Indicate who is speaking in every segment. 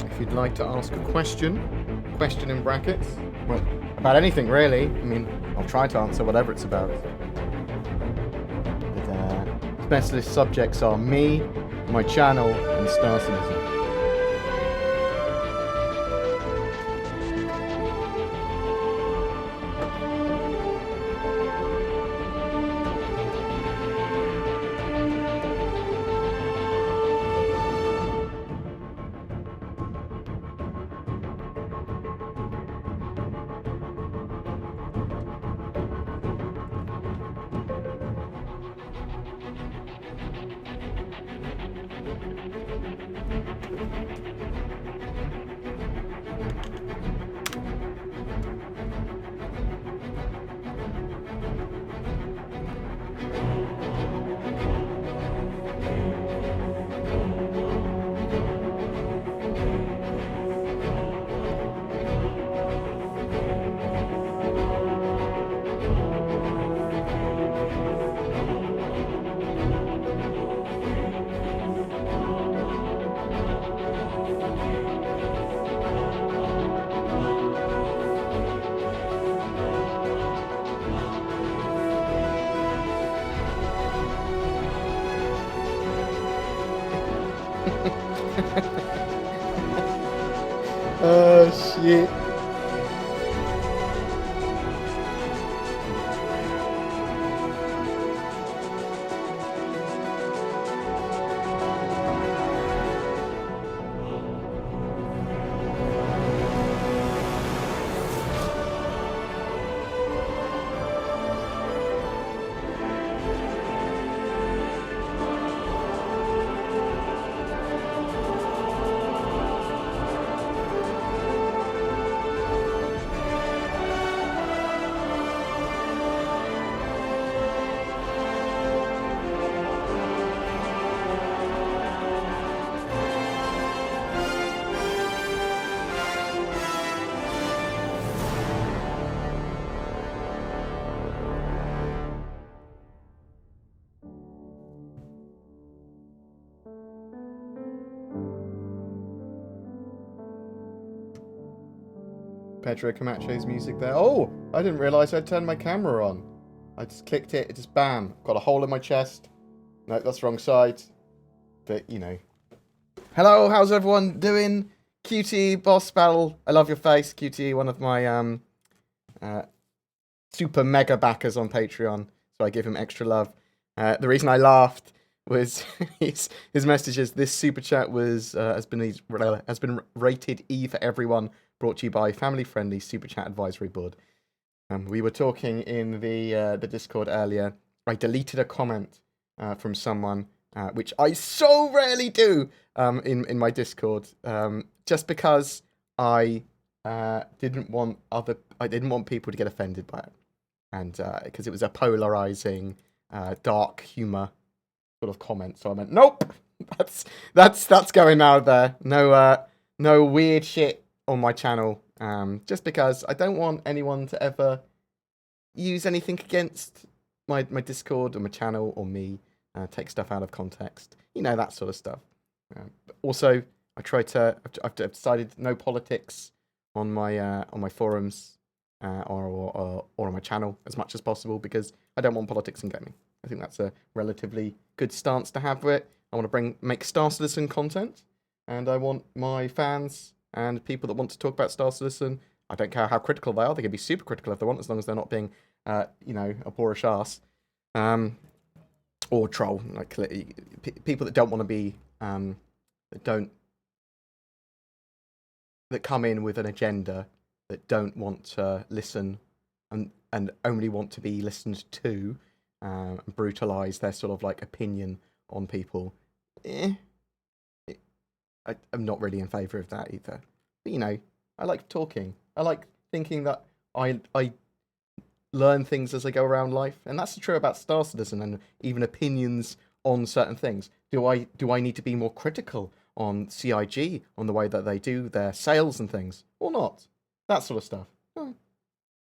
Speaker 1: If you'd like to ask a question in brackets, well, about anything really. I mean, I'll try to answer whatever it's about. But specialist subjects are me, my channel, and Star Citizen. Oh shit. Pedro Camacho's music there. Oh, I didn't realise I'd turned my camera on. I just clicked it, just bam. Got a hole in my chest. No, that's the wrong side. But, you know. Hello, how's everyone doing? QT, Boss Battle, I love your face. QT, one of my super mega backers on Patreon. So I give him extra love. The reason I laughed was his messages. This super chat was has been rated E for everyone. Brought to you by Family Friendly Super Chat Advisory Board. We were talking in the Discord earlier. I deleted a comment from someone, which I so rarely do in my Discord, just because I didn't want people to get offended by it, and because it was a polarizing, dark humor sort of comment. So I went, nope, that's going out there. No weird shit on my channel, just because I don't want anyone to ever use anything against my Discord or my channel or me, take stuff out of context, you know, that sort of stuff. Also, I've decided no politics on my forums or on my channel as much as possible, because I don't want politics in gaming. I think that's a relatively good stance to have with it. I want to make Star Citizen content, and I want my fans and people that want to talk about Star Citizen, I don't care how critical they are, they can be super critical if they want, as long as they're not being, you know, a boorish ass. Or troll, like people that don't want to be, that come in with an agenda, that don't want to listen and only want to be listened to, and brutalize their sort of like opinion on people. I'm not really in favour of that either. But, you know, I like talking. I like thinking that I learn things as I go around life, and that's true about Star Citizen and even opinions on certain things. Do I need to be more critical on CIG, on the way that they do their sales and things, or not? That sort of stuff. You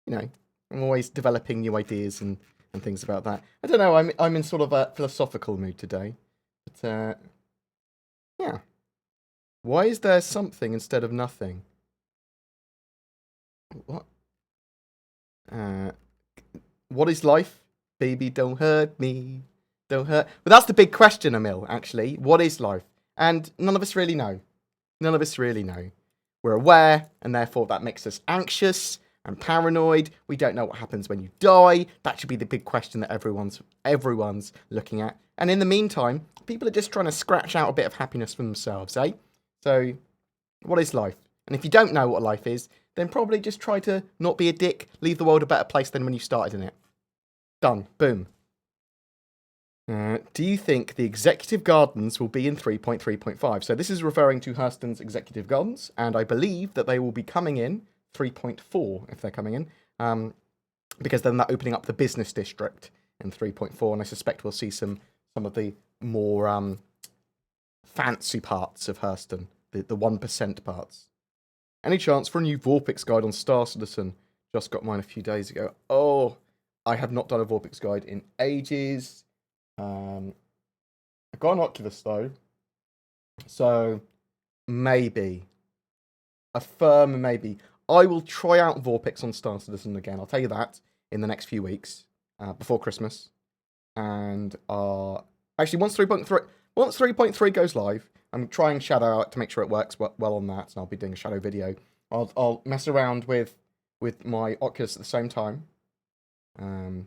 Speaker 1: know, I'm always developing new ideas and and things about that. I don't know. I'm in sort of a philosophical mood today, but yeah. Why is there something instead of nothing? What? What is life? Baby, don't hurt me. Don't hurt. But that's the big question, Emil, actually. What is life? And none of us really know. None of us really know. We're aware, and therefore that makes us anxious and paranoid. We don't know what happens when you die. That should be the big question that everyone's looking at. And in the meantime, people are just trying to scratch out a bit of happiness for themselves, eh? So, what is life? And if you don't know what life is, then probably just try to not be a dick, leave the world a better place than when you started in it. Done. Boom. Do you think the executive gardens will be in 3.3.5? So this is referring to Hurston's executive gardens, and I believe that they will be coming in 3.4 if they're coming in, because then they're opening up the business district in 3.4, and I suspect we'll see some of the more fancy parts of Hurston, the 1% parts. Any chance for a new Vorpix guide on Star Citizen? Just got mine a few days ago. Oh, I have not done a Vorpix guide in ages. I've got an Oculus though, so maybe. A firm maybe. I will try out Vorpix on Star Citizen again. I'll tell you that in the next few weeks, before Christmas. And actually, once 3.3 goes live, I'm trying Shadow out to make sure it works well on that, and I'll be doing a Shadow video. I'll mess around with my Oculus at the same time, and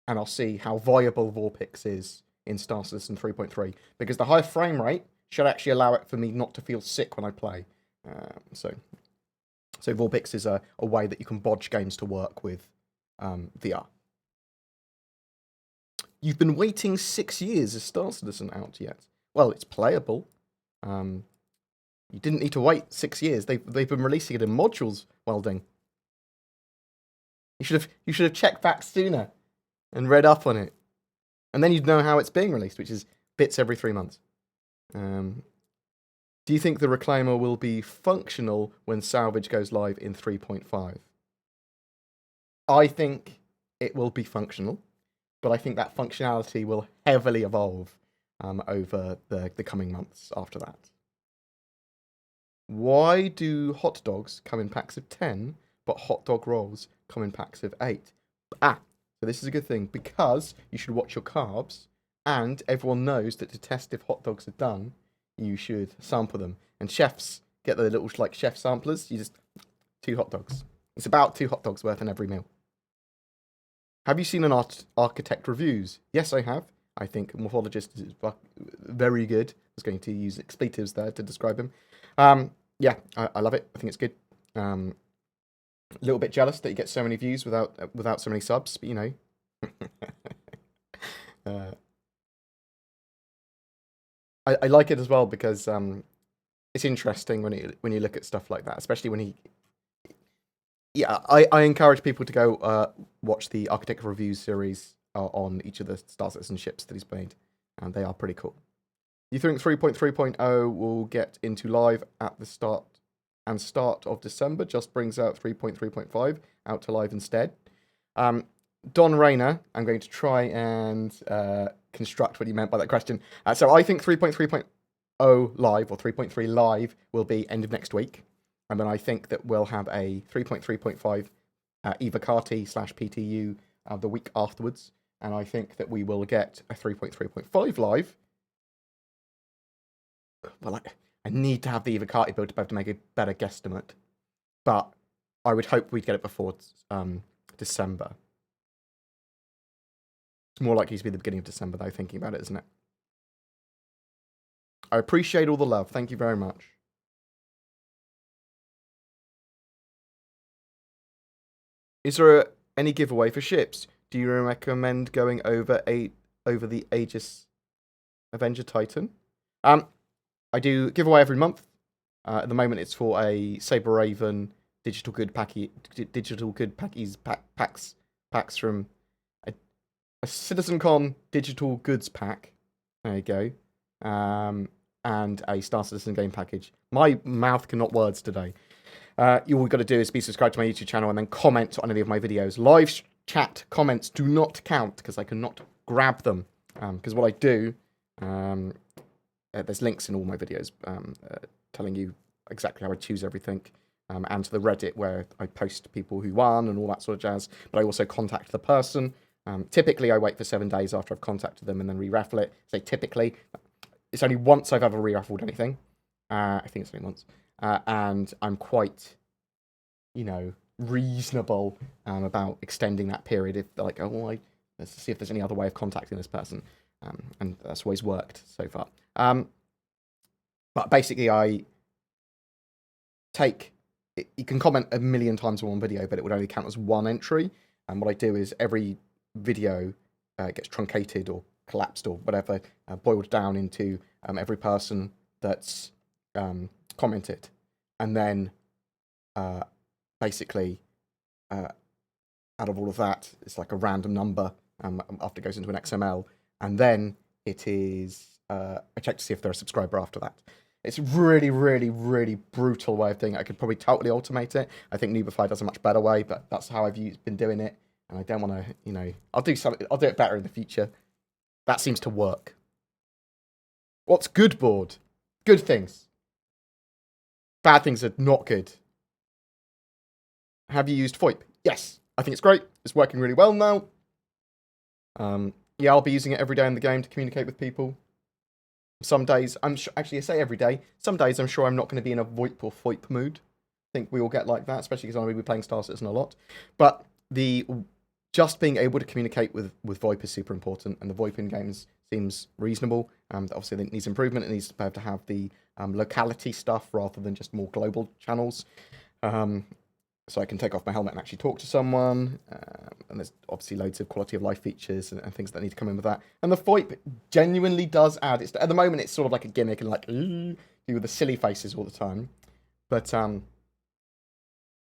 Speaker 1: I'll see how viable Vorpix is in Star Citizen 3.3, because the high frame rate should actually allow it for me not to feel sick when I play. So Vorpix is a way that you can bodge games to work with VR. You've been waiting 6 years. Is Star Citizen out yet? Well, it's playable. You didn't need to wait 6 years. They've been releasing it in modules, Welding. You should have checked back sooner and read up on it. And then you'd know how it's being released, which is bits every 3 months. Do you think the Reclaimer will be functional when Salvage goes live in 3.5? I think it will be functional, but I think that functionality will heavily evolve over the coming months after that. Why do hot dogs come in packs of 10, but hot dog rolls come in packs of 8? So this is a good thing, because you should watch your carbs, and everyone knows that to test if hot dogs are done, you should sample them. And chefs get the little chef samplers. You just 2 hot dogs. It's about 2 hot dogs worth in every meal. Have you seen an architect reviews? Yes, I have. I think Morphologist is very good. I was going to use expletives there to describe him. Yeah, I love it. I think it's good. A little bit jealous that you get so many views without so many subs, but you know. I like it as well because it's interesting when you look at stuff like that, especially when he. Yeah, I encourage people to go watch the Architect Reviews series on each of the Star Citizen ships that he's made, and they are pretty cool. You think 3.3.0 will get into live at the start of December, just brings out 3.3.5 out to live instead? Don Rayner, I'm going to try and construct what he meant by that question. So I think 3.3.0 live, or 3.3 live, will be end of next week. And then I think that we'll have a 3.3.5 Evocati/PTU the week afterwards. And I think that we will get a 3.3.5 live. Well, I need to have the Evocati build to be able to make a better guesstimate. But I would hope we'd get it before December. It's more likely to be the beginning of December, though, thinking about it, isn't it? I appreciate all the love. Thank you very much. Is there any giveaway for ships? Do you recommend going over the Aegis Avenger Titan? I do giveaway every month. At the moment, it's for a Saber Raven digital good packs from a CitizenCon digital goods pack. There you go. And a Star Citizen game package. My mouth cannot words today. All you've got to do is be subscribed to my YouTube channel and then comment on any of my videos. chat comments do not count because I cannot grab them. Because what I do, there's links in all my videos telling you exactly how I choose everything, and to the Reddit where I post people who won and all that sort of jazz. But I also contact the person. Typically, I wait for 7 days after I've contacted them and then re-raffle it. So typically, it's only once I've ever re-raffled anything. I think it's only once. And I'm quite, reasonable about extending that period. If they're like, let's see if there's any other way of contacting this person. And that's always worked so far. But basically, I take... You can comment a million times on one video, but it would only count as one entry. And what I do is every video gets truncated or collapsed or whatever, boiled down into every person that's commented. And then basically, out of all of that, it's like a random number after it goes into an XML. And then it is, I check to see if they're a subscriber after that. It's a really, really, really brutal way of doing it. I could probably totally automate it. I think Noobify does a much better way, but that's how I've been doing it. And I don't want to, I'll do it better in the future. That seems to work. What's good, Bored? Good things. Bad things are not good. Have you used VoIP? Yes. I think it's great. It's working really well now. Yeah, I'll be using it every day in the game to communicate with people. Some days, actually, I say every day. Some days, I'm sure I'm not going to be in a VoIP or FOIP mood. I think we all get like that, especially because I'm going to be playing Star Citizen a lot. But just being able to communicate with VoIP is super important, and the VoIP in games seems reasonable. Obviously, it needs improvement. It needs to be able to have the locality stuff rather than just more global channels. So I can take off my helmet and actually talk to someone. And there's obviously loads of quality of life features and things that need to come in with that. And the VoIP genuinely does add. At the moment, it's sort of like a gimmick and like, do with the silly faces all the time. But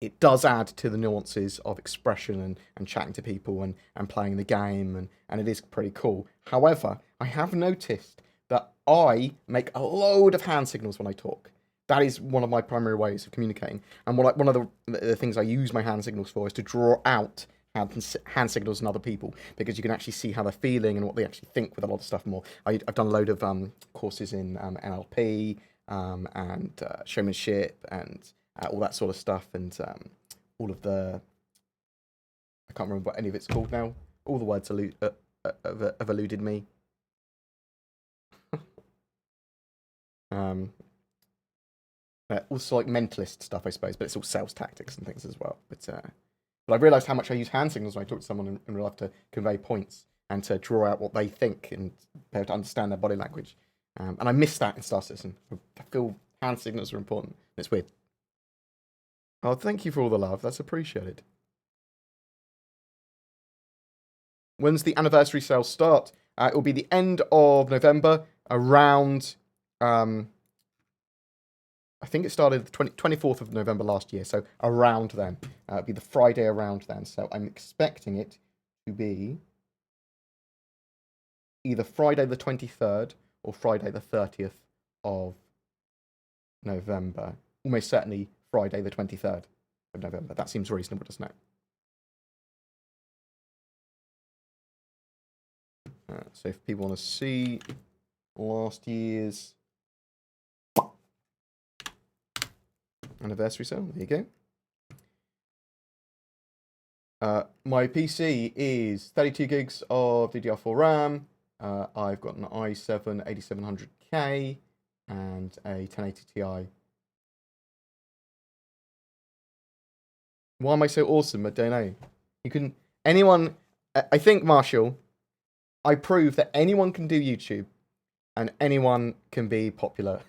Speaker 1: it does add to the nuances of expression and chatting to people and playing the game. And it is pretty cool. However, I have noticed that I make a load of hand signals when I talk. That is one of my primary ways of communicating. And one of the things I use my hand signals for is to draw out hand signals in other people, because you can actually see how they're feeling and what they actually think with a lot of stuff more. I've done a load of courses in NLP and showmanship and all that sort of stuff, and all of the... I can't remember what any of it's called now. All the words have eluded me. Also like mentalist stuff, I suppose, but it's all sales tactics and things as well. But I've realised how much I use hand signals when I talk to someone in real life to convey points and to draw out what they think and be able to understand their body language. And I miss that in Star Citizen. I feel hand signals are important. It's weird. Oh, thank you for all the love. That's appreciated. When's the anniversary sale start? It will be the end of November, around... I think it started the 24th of November last year, so around then. It'll be the Friday around then, so I'm expecting it to be either Friday the 23rd or Friday the 30th of November. Almost certainly Friday the 23rd of November. That seems reasonable, doesn't it? So if people want to see last year's anniversary sale, there you go. My PC is 32 gigs of DDR4 RAM. I've got an i7 8700K and a 1080 Ti. Why am I so awesome? I don't know. I think, Marshall, I prove that anyone can do YouTube and anyone can be popular.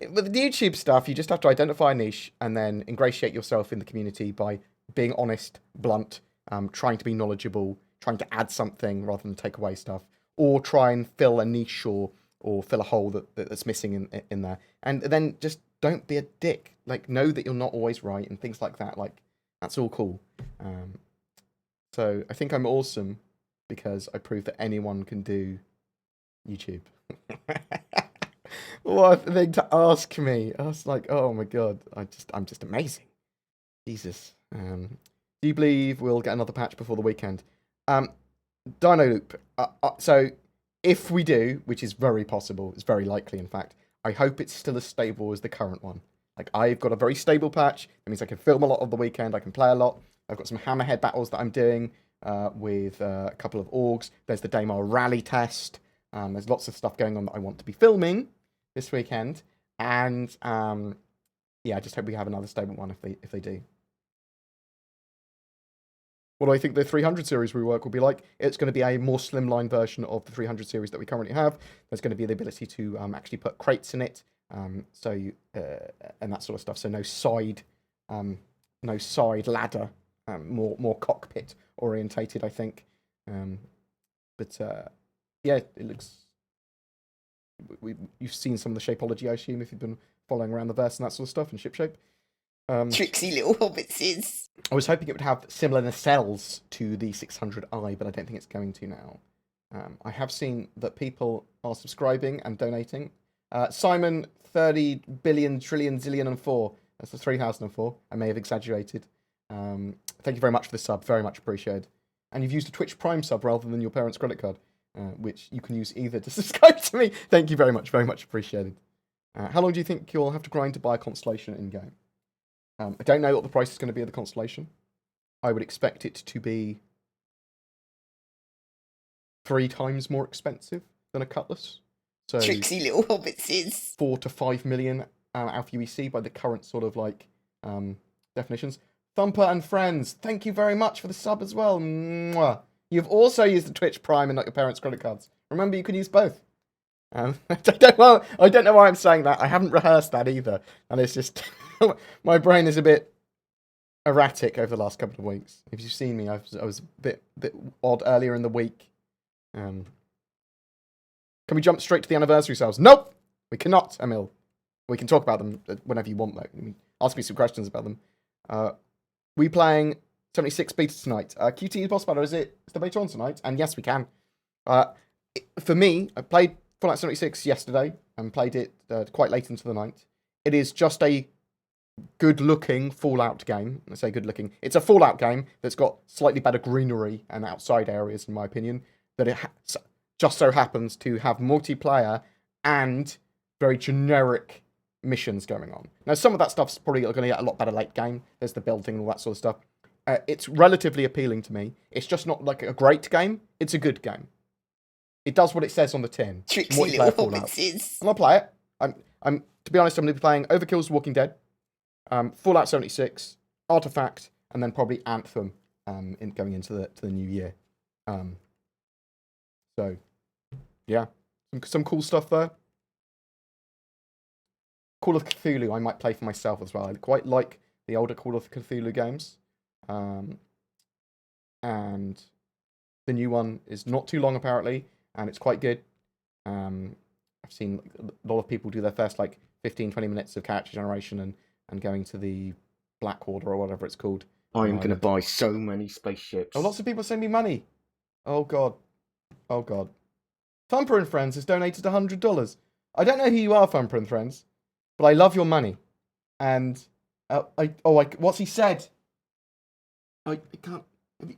Speaker 1: With the YouTube stuff, you just have to identify a niche and then ingratiate yourself in the community by being honest, blunt, trying to be knowledgeable, trying to add something rather than take away stuff, or try and fill a niche or fill a hole that's missing in there. And then just don't be a dick. Like, know that you're not always right and things like that. Like, that's all cool. So I think I'm awesome because I prove that anyone can do YouTube. What a thing to ask me. I was like, oh my god, I'm just amazing. Jesus. Do you believe we'll get another patch before the weekend? Dino Loop. So if we do, which is very possible, it's very likely, in fact, I hope it's still as stable as the current one. Like, I've got a very stable patch. That means I can film a lot of the weekend. I can play a lot. I've got some hammerhead battles that I'm doing with a couple of orgs. There's the Daymar rally test. There's lots of stuff going on that I want to be filming this weekend. And yeah, I just hope we have another stable one if they do. What do I think the 300 series rework will be like? It's going to be a more slimline version of the 300 series that we currently have. There's going to be the ability to actually put crates in it, and that sort of stuff. So no side ladder, more cockpit orientated, I think. Yeah, it looks. You've seen some of the shapeology, I assume, if you've been following around the verse and that sort of stuff, and shipshape.
Speaker 2: Tricksy little hobbitses.
Speaker 1: I was hoping it would have similar nacelles to the 600i, but I don't think it's going to now. I have seen that people are subscribing and donating. Simon, 30 billion, trillion, zillion, and 4. That's the 3004. I may have exaggerated. Thank you very much for the sub. Very much appreciated. And you've used a Twitch Prime sub rather than your parents' credit card, which you can use either to subscribe to me. Thank you very much. Very much appreciated. How long do you think you'll have to grind to buy a Constellation in-game? I don't know what the price is going to be of the Constellation. I would expect it to be 3 times more expensive than a Cutlass. So
Speaker 2: Tricksy little hobbitses.
Speaker 1: 4 to 5 million Alpha UEC by the current sort of like definitions. Thumper and friends, thank you very much for the sub as well. Mwah. You've also used the Twitch Prime and not your parents' credit cards. Remember, you can use both. I don't know why I'm saying that. I haven't rehearsed that either, and it's just my brain is a bit erratic over the last couple of weeks. If you've seen me, I was a bit odd earlier in the week. Can we jump straight to the anniversary sales? Nope, we cannot, Emil. We can talk about them whenever you want, though. I mean, ask me some questions about them. We playing 76 beta tonight. QT Boss Battle, is the beta on tonight? And yes, we can. For me, I played Fallout 76 yesterday and played it quite late into the night. It is just a good-looking Fallout game. I say good-looking. It's a Fallout game that's got slightly better greenery and outside areas, in my opinion. That it just so happens to have multiplayer and very generic missions going on. Now, some of that stuff's probably going to get a lot better late game. There's the building and all that sort of stuff. It's relatively appealing to me. It's just not like a great game. It's a good game. It does what it says on the tin.
Speaker 2: Tricksy little hobbitses.
Speaker 1: I'm gonna play it. I'm to be honest, I'm gonna be playing Overkill's Walking Dead, Fallout 76, Artifact, and then probably Anthem. Going into the new year. So, yeah, some cool stuff there. Call of Cthulhu, I might play for myself as well. I quite like the older Call of Cthulhu games, and the new one is not too long apparently. And it's quite good. I've seen a lot of people do their first like 15, 20 minutes of character generation and going to the Black Order or whatever it's called.
Speaker 3: I'm going to buy so many spaceships.
Speaker 1: Oh, lots of people send me money. Oh, God. Oh, God. Thumper and Friends has donated $100. I don't know who you are, Thumper and Friends, but I love your money. And, what's he said? I can't...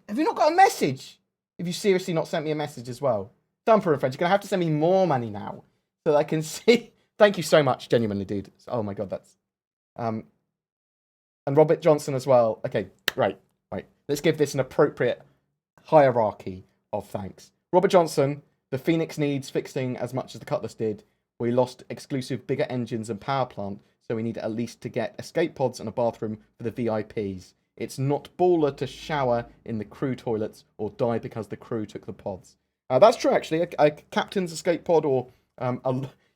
Speaker 1: Have you not got a message? Have you seriously not sent me a message as well? Thumper and Friends, you're going to have to send me more money now so that I can see. Thank you so much, genuinely, dude. Oh my God, that's... And Robert Johnson as well. Okay, right. Let's give this an appropriate hierarchy of thanks. Robert Johnson, the Phoenix needs fixing as much as the Cutlass did. We lost exclusive bigger engines and power plant, so we need at least to get escape pods and a bathroom for the VIPs. It's not baller to shower in the crew toilets or die because the crew took the pods. That's true, actually. A captain's escape pod, or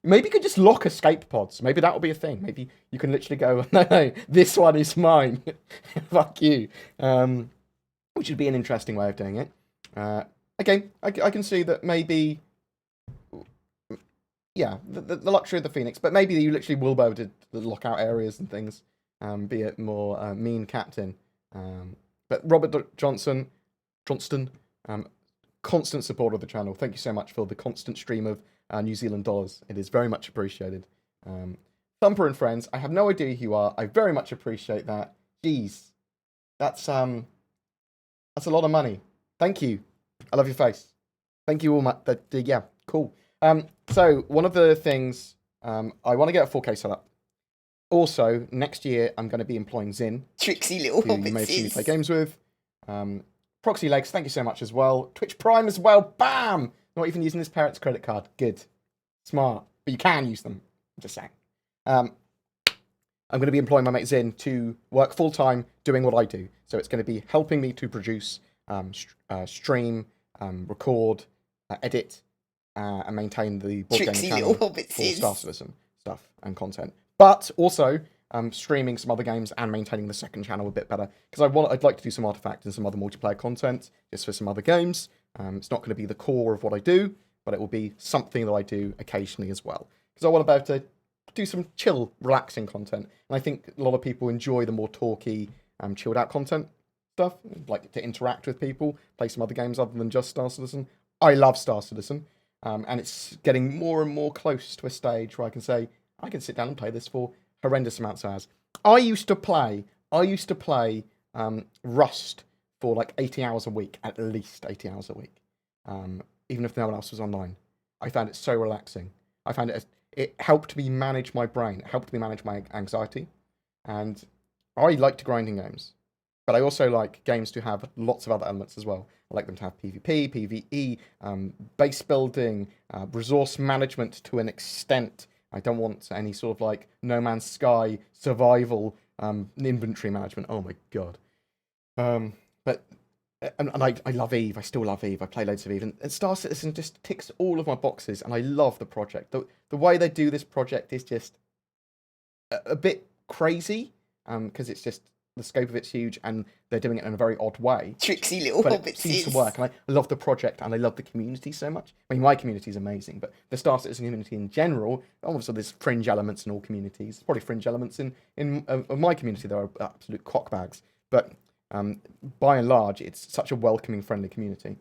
Speaker 1: maybe you could just lock escape pods. Maybe that will be a thing. Maybe you can literally go, no, this one is mine. Fuck you. Which would be an interesting way of doing it. Okay, I can see that maybe, yeah, the luxury of the Phoenix, but maybe you literally will be able to lock out areas and things, be it more mean captain. But Robert Johnston, constant supporter of the channel. Thank you so much for the constant stream of New Zealand dollars. It is very much appreciated. Thumper and Friends, I have no idea who you are. I very much appreciate that. Jeez, that's That's a lot of money. Thank you. I love your face. Thank you all, yeah, cool. So one of the things I want to get a 4K setup. Also, next year I'm going to be employing Zin,
Speaker 2: Tricksy little
Speaker 1: who you may have seen me play
Speaker 2: hobbitses.
Speaker 1: games with. Proxy Legs, thank you so much as well. Twitch Prime as well. Bam! Not even using his parents' credit card. Good. Smart. But you can use them. I'm just saying. I'm going to be employing my mate Zin to work full-time doing what I do. So it's going to be helping me to produce, stream, record, edit, and maintain the BoredGamer
Speaker 2: Tricksy
Speaker 1: channel
Speaker 2: little
Speaker 1: for
Speaker 2: hobbitses.
Speaker 1: Star Citizen stuff and content. But also streaming some other games and maintaining the second channel a bit better, because I'd like to do some Artifact and some other multiplayer content just for some other games. It's not going to be the core of what I do, but it will be something that I do occasionally as well, because I want to be able to do some chill, relaxing content. And I think a lot of people enjoy the more talky, chilled out content stuff, like to interact with people, play some other games other than just Star Citizen. I love Star Citizen, and it's getting more and more close to a stage where I can say, I can sit down and play this for horrendous amounts of hours. I used to play Rust for like 80 hours a week, at least 80 hours a week, even if no one else was online. I found it so relaxing. I found it helped me manage my brain. It helped me manage my anxiety. And I like to grind in games, but I also like games to have lots of other elements as well. I like them to have PvP, PvE, base building, resource management to an extent. I don't want any sort of like No Man's Sky survival inventory management. Oh my god. But I love Eve. I still love Eve. I play loads of Eve, and Star Citizen just ticks all of my boxes, and I love the project. The way they do this project is just a bit crazy, because it's just the scope of it's huge, and they're doing it in a very odd way.
Speaker 2: Tricksy little
Speaker 1: But it seems to work, and I love the project, and I love the community so much. I mean, my community is amazing, but the Star Citizen community in general, obviously there's fringe elements in all communities. There's probably fringe elements in my community. There are absolute cockbags, but by and large, it's such a welcoming, friendly community,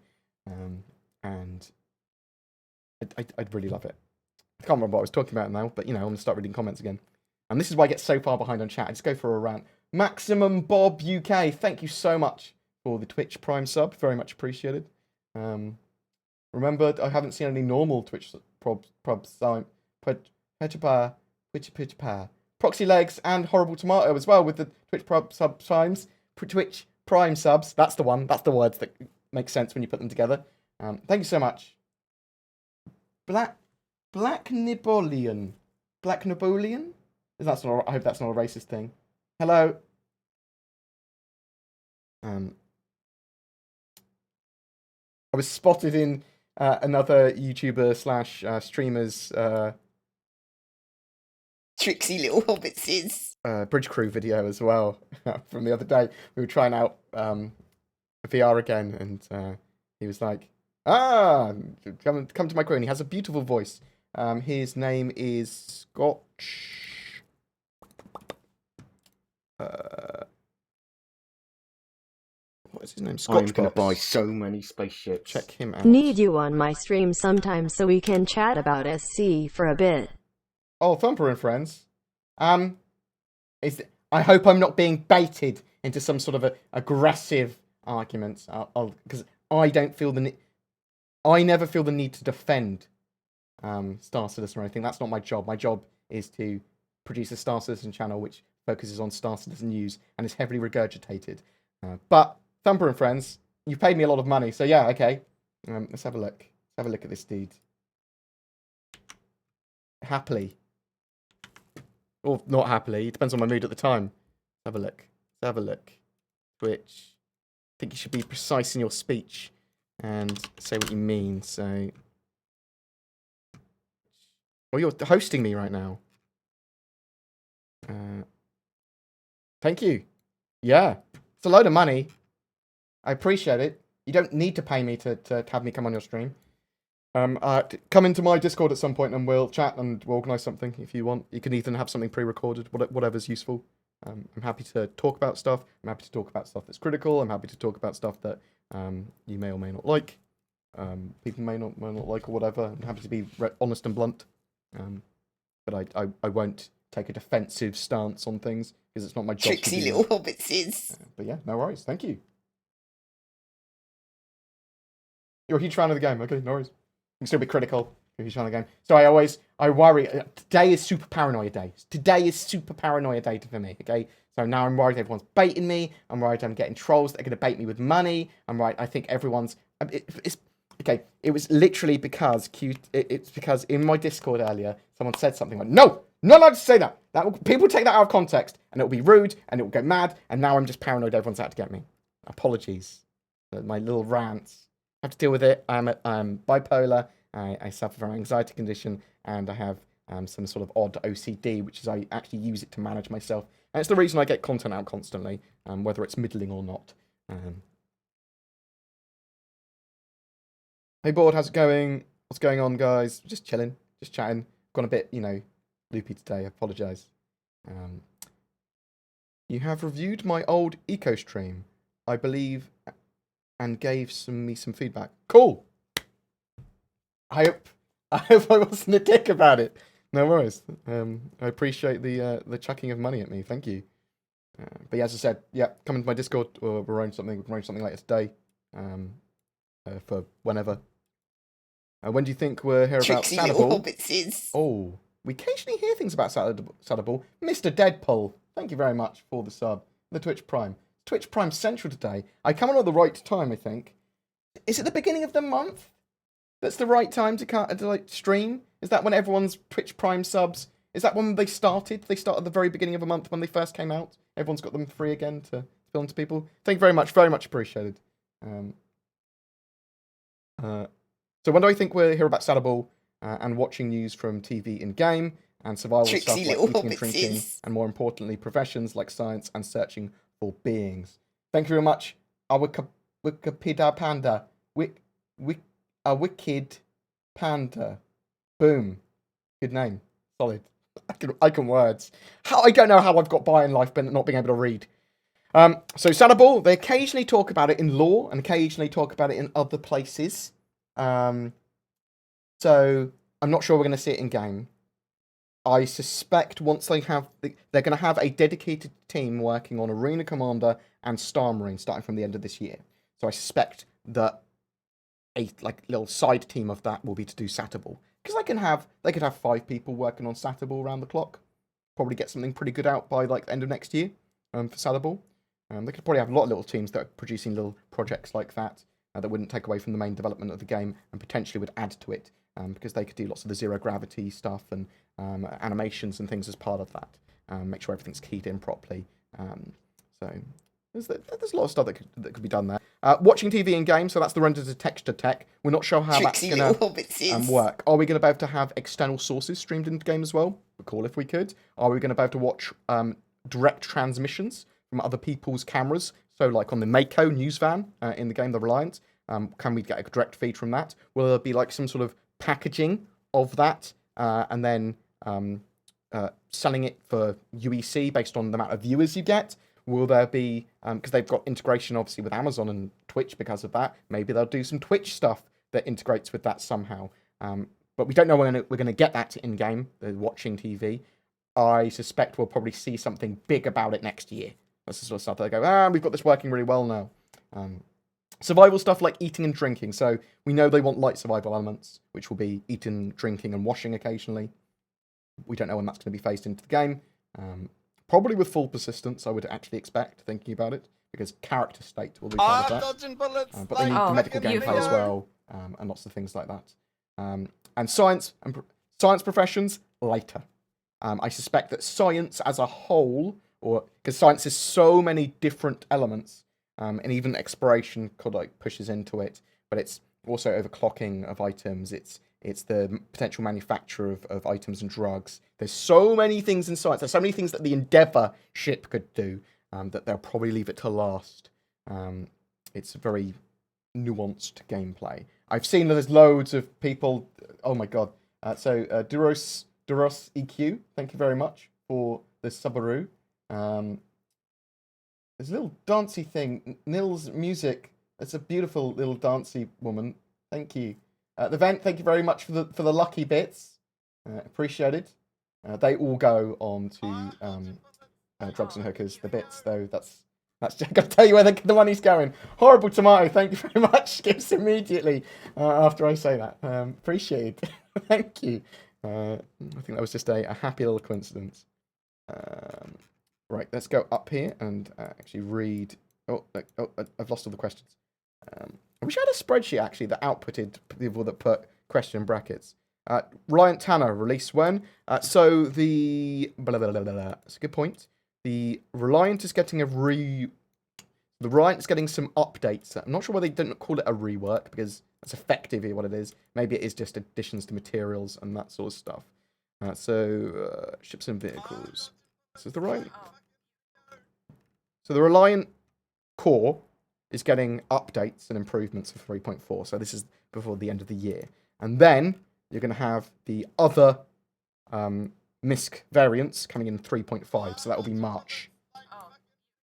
Speaker 1: and I'd really love it. I can't remember what I was talking about now, but I'm going to start reading comments again. And this is why I get so far behind on chat. I just go for a rant. Maximum Bob UK, thank you so much for the Twitch Prime sub. Very much appreciated. Remember, I haven't seen any normal Twitch probs. Proxy Legs and Horrible Tomato as well with the Twitch Twitch Prime subs. That's the one. That's the words that make sense when you put them together. Thank you so much. Black Napoleon. That's not. I hope that's not a racist thing. Hello. I was spotted in another YouTuber slash streamer's
Speaker 2: Tricksy little hobbitses.
Speaker 1: Bridge Crew video as well from the other day. We were trying out VR again, and he was like, come to my crew. And he has a beautiful voice. His name is Scotch. What is his name?
Speaker 3: I'm gonna buy so many spaceships.
Speaker 1: Check him out.
Speaker 4: Need you on my stream sometime so we can chat about SC for a bit.
Speaker 1: Oh, Thumper and friends. I hope I'm not being baited into some sort of a aggressive argument. Because I don't feel the need. I never feel the need to defend Star Citizen or anything. That's not my job. My job is to produce a Star Citizen channel which focuses on Star Citizen news and is heavily regurgitated. But Thumper and friends, you paid me a lot of money, so yeah, okay. Let's have a look. Let's have a look at this dude. Happily. Or not happily. It depends on my mood at the time. Let's have a look. Let's have a look. Twitch. I think you should be precise in your speech and say what you mean. So, well, you're hosting me right now. Thank you. Yeah, it's a load of money. I appreciate it. You don't need to pay me to have me come on your stream. Come into my Discord at some point and we'll chat and we'll organise something if you want. You can even have something pre-recorded, whatever's useful. I'm happy to talk about stuff. I'm happy to talk about stuff that's critical. I'm happy to talk about stuff that you may or may not like. People may not like or whatever. I'm happy to be honest and blunt. But I won't take a defensive stance on things because it's not my job.
Speaker 2: Tricksy little hobbitses.
Speaker 1: But yeah, no worries. Thank you. You're a huge fan of the game. Okay, no worries. You can still be critical. You're a huge fan of the game. So I worry. Today is super paranoia day. Today is super paranoia day for me. Okay. So now I'm worried everyone's baiting me. I'm worried I'm getting trolls that are going to bait me with money. I'm right. I think everyone's. It's okay. It was literally because it's because in my Discord earlier, someone said something like, "No, not allowed to say that. People take that out of context, and it will be rude, and it will go mad." And now I'm just paranoid. Everyone's out to get me. Apologies. My little rants. I have to deal with it. I'm bipolar. I suffer from an anxiety condition, and I have some sort of odd OCD, which is I actually use it to manage myself. And it's the reason I get content out constantly, whether it's middling or not. Hey, Bored, how's it going? What's going on, guys? Just chilling, just chatting. Gone a bit, loopy today. I apologise. You have reviewed my old eco stream, I believe, and gave me some feedback. Cool. I hope I wasn't a dick about it. No worries. I appreciate the chucking of money at me. Thank you. But yeah, as I said, yeah, come into my Discord or we'll arrange something later today. For whenever. When do you think we'll hear about
Speaker 2: Trixie little
Speaker 1: Sadable?
Speaker 2: hobbitses.
Speaker 1: Oh, we occasionally hear things about Sadable. Mr. Deadpool, thank you very much for the sub. The Twitch Prime. Twitch Prime Central today. I come on at the right time, I think. Is it the beginning of the month? That's the right time to stream? Is that when everyone's Twitch Prime subs? Is that when they started? They started at the very beginning of the month when they first came out. Everyone's got them free again to film to people. Thank you very much appreciated. So when do I think we'll hear about Sadable and watching news from TV in game and survival
Speaker 2: Trixie
Speaker 1: stuff like
Speaker 2: little
Speaker 1: eating and drinking,
Speaker 2: hobbitses.
Speaker 1: and more importantly, professions like science and searching for beings. Thank you very much. Wikipedia Panda. A wicked panda. Boom. Good name. Solid. I can words. I don't know how I've got by in life but not being able to read. So Sadable, they occasionally talk about it in lore and occasionally talk about it in other places. So I'm not sure we're going to see it in game. I suspect once they're going to have a dedicated team working on Arena Commander and Star Marine starting from the end of this year. So I suspect that a little side team of that will be to do Satable, because they could have 5 people working on Satable around the clock. Probably get something pretty good out by the end of next year for Satable. They could probably have a lot of little teams that are producing little projects like that that wouldn't take away from the main development of the game and potentially would add to it, because they could do lots of the zero gravity stuff and animations and things as part of that. Make sure everything's keyed in properly. So there's a lot of stuff that could be done there. Watching TV in game, so that's the render to texture tech. We're not sure how
Speaker 2: Trixie
Speaker 1: that's
Speaker 2: little
Speaker 1: going
Speaker 2: hobbitses.
Speaker 1: to work. Are we going to be able to have external sources streamed into game as well? We're cool if we could. Are we going to be able to watch direct transmissions from other people's cameras? So like on the Mako news van in the game The Reliant, can we get a direct feed from that? Will there be some sort of packaging of that and then selling it for UEC based on the amount of viewers you get? Will there be, because they've got integration obviously with Amazon and Twitch because of that, maybe they'll do some Twitch stuff that integrates with that somehow. But we don't know when we're going to get that in-game, the watching TV. I suspect we'll probably see something big about it next year. That's the sort of stuff they go, we've got this working really well now. Survival stuff like eating and drinking. So we know they want light survival elements, which will be eating, drinking, and washing occasionally. We don't know when that's going to be phased into the game. Probably with full persistence, I would actually expect, thinking about it, because character state will be part of that.
Speaker 3: Dodging bullets.
Speaker 1: But they need the medical gameplay as well, and lots of things like that. And science professions later. I suspect that science as a whole, because science has so many different elements, and even exploration pushes into it, but it's also overclocking of items. It's the potential manufacture of items and drugs. There's so many things in science. There's so many things that the Endeavour ship could do that they'll probably leave it to last. It's a very nuanced gameplay. I've seen there's loads of people. Oh my god! Duros EQ, thank you very much for the Subaru. There's a little dancey thing. Nils Music. It's a beautiful little dancey woman. Thank you. The vent, thank you very much for the lucky bits. Appreciated. They all go on to drugs and hookers. The bits, though, that's That's just got to tell you where the money's going. Horrible tomato. Thank you very much. Skips immediately after I say that. Appreciate it. Thank you. I think that was just a happy little coincidence. Right, let's go up here and actually read. Oh, I've lost all the questions. I wish I had a spreadsheet actually that outputted people that put question in brackets. Reliant Tanner, release when? So the that's a good point. The Reliant is getting the Reliant is getting some updates. I'm not sure why they didn't call it a rework because that's effectively what it is. Maybe it is just additions to materials and that sort of stuff. Ships and vehicles. So the Reliant core is getting updates and improvements for 3.4. So this is before the end of the year. And then you're going to have the other MISC variants coming in 3.5. So that will be March.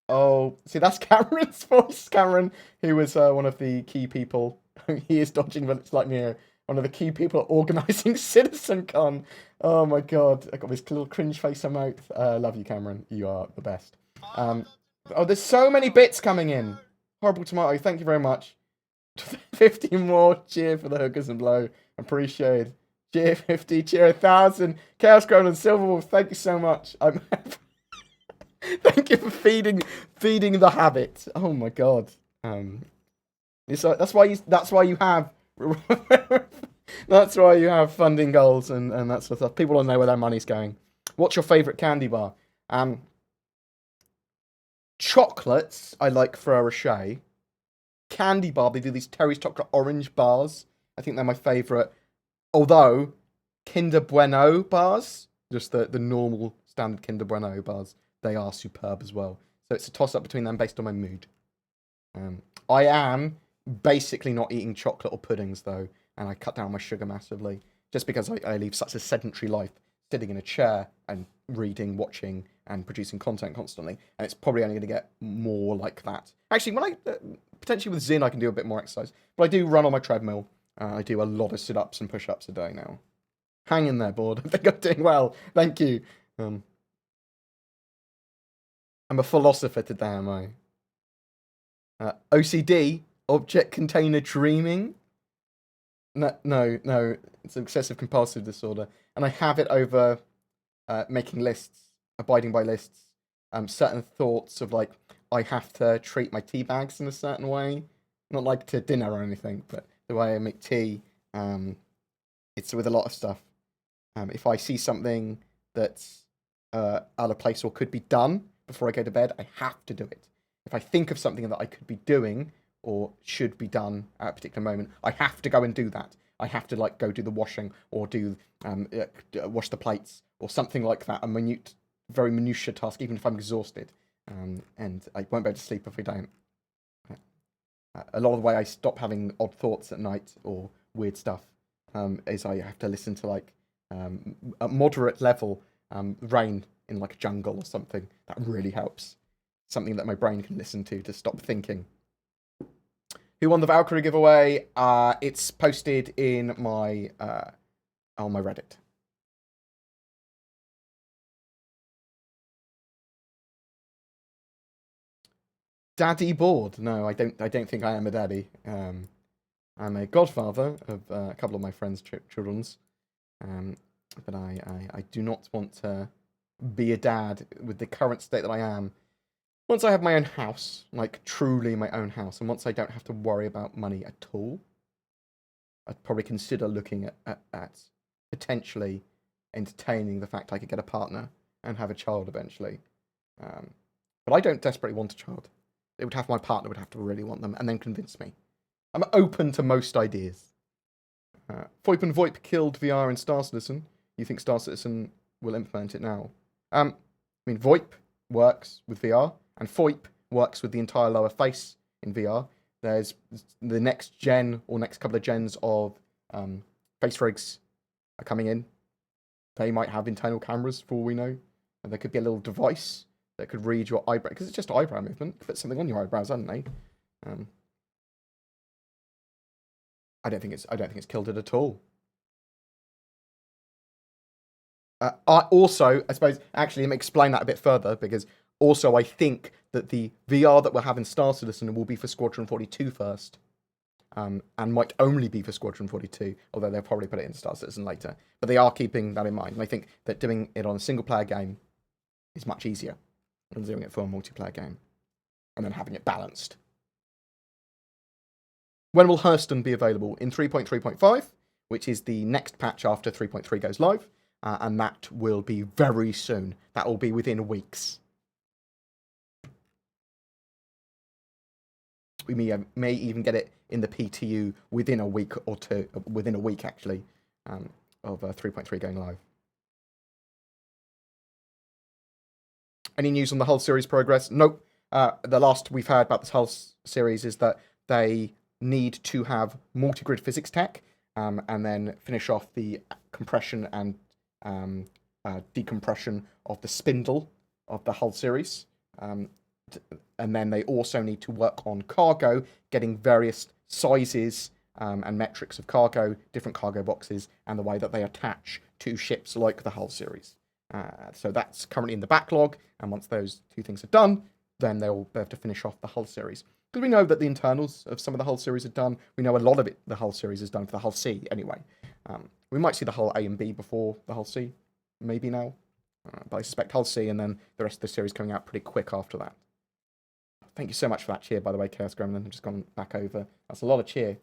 Speaker 1: Oh, see, that's Cameron's voice. Cameron, who was one of the key people. He is dodging, but it's like near one of the key people organising CitizenCon. Oh my god, I got this little cringe face on my mouth. Love you, Cameron. You are the best. Oh, there's so many bits coming in. Horrible tomato. Thank you very much. 50 more. Cheer for the hookers and blow. Appreciate. Cheer 50. Cheer 1,000. Chaos Crown and Silverwolf. Thank you so much. Thank you for feeding the habit. Oh my god. That's why you have that's why you have funding goals and that sort of stuff. People don't know where their money's going. What's your favourite candy bar? Chocolates I like Ferrero Rocher. Candy bar, they do these Terry's chocolate orange bars. I think they're my favourite. Although Kinder Bueno bars, just the normal standard Kinder Bueno bars, they are superb as well. So it's a toss up between them based on my mood. I am basically not eating chocolate or puddings though, and I cut down my sugar massively just because I leave such a sedentary life, sitting in a chair and reading, watching, and producing content constantly. And it's probably only going to get more like that. Actually, when potentially with Zin, I can do a bit more exercise, but I do run on my treadmill. I do a lot of sit-ups and push-ups a day now. Hang in there, Bored. I think I'm doing well. Thank you. I'm a philosopher today, am I? OCD, object container dreaming. No, it's obsessive compulsive disorder, and I have it over making lists, abiding by lists, certain thoughts of like I have to treat my tea bags in a certain way, not like to dinner or anything, but the way I make tea. It's with a lot of stuff. If I see something that's out of place or could be done before I go to bed, I have to do it. If I think of something that I could be doing or should be done at a particular moment, I have to go and do that. I have to like go do the washing or do wash the plates or something like that. A very minutiae task, even if I'm exhausted, and I won't be able to sleep if I don't. A lot of the way I stop having odd thoughts at night or weird stuff is I have to listen to like a moderate level rain in like a jungle or something. That really helps. Something that my brain can listen to stop thinking. Who won the Valkyrie giveaway? It's posted in my on my Reddit. Daddy Bored? No, I don't think I am a daddy. I'm a godfather of a couple of my friends' children's, but I do not want to be a dad with the current state that I am. Once I have my own house, like truly my own house, and once I don't have to worry about money at all, I'd probably consider looking at potentially entertaining the fact I could get a partner and have a child eventually. But I don't desperately want a child. My partner would have to really want them and then convince me. I'm open to most ideas. Foip and Voip killed VR in Star Citizen. You think Star Citizen will implement it now? I mean, Voip works with VR, and Foip works with the entire lower face in VR. There's the next gen or next couple of gens of face rigs are coming in. They might have internal cameras for all we know, and there could be a little device that could read your eyebrow, because it's just eyebrow movement. Put something on your eyebrows, haven't they? I don't think it's killed it at all. I suppose, actually, let me explain that a bit further, because Also, I think that the VR that we'll have in Star Citizen will be for Squadron 42 first. And might only be for Squadron 42, although they'll probably put it in Star Citizen later. But they are keeping that in mind. And I think that doing it on a single-player game is much easier than doing it for a multiplayer game. And then having it balanced. When will Hurston be available? In 3.3.5, which is the next patch after 3.3 goes live. And that will be very soon. That will be within weeks. We may even get it in the PTU within a week or two, within a week actually, of 3.3 going live. Any news on the Hull series progress? Nope. The last we've heard about this Hull series is that they need to have multi-grid physics tech, and then finish off the compression and decompression of the spindle of the Hull series. And then they also need to work on cargo, getting various sizes and metrics of cargo, different cargo boxes, and the way that they attach to ships like the Hull series. So that's currently in the backlog, and once those two things are done, then they'll have to finish off the Hull series. Because we know that the internals of some of the Hull series are done. We know a lot of it, the Hull series is done for the Hull C anyway. We might see the Hull A and B before the Hull C, maybe now. But I suspect Hull C and then the rest of the series coming out pretty quick after that. Thank you so much for that cheer, by the way, Chaos Gremlin. I've just gone back over. That's a lot of cheer.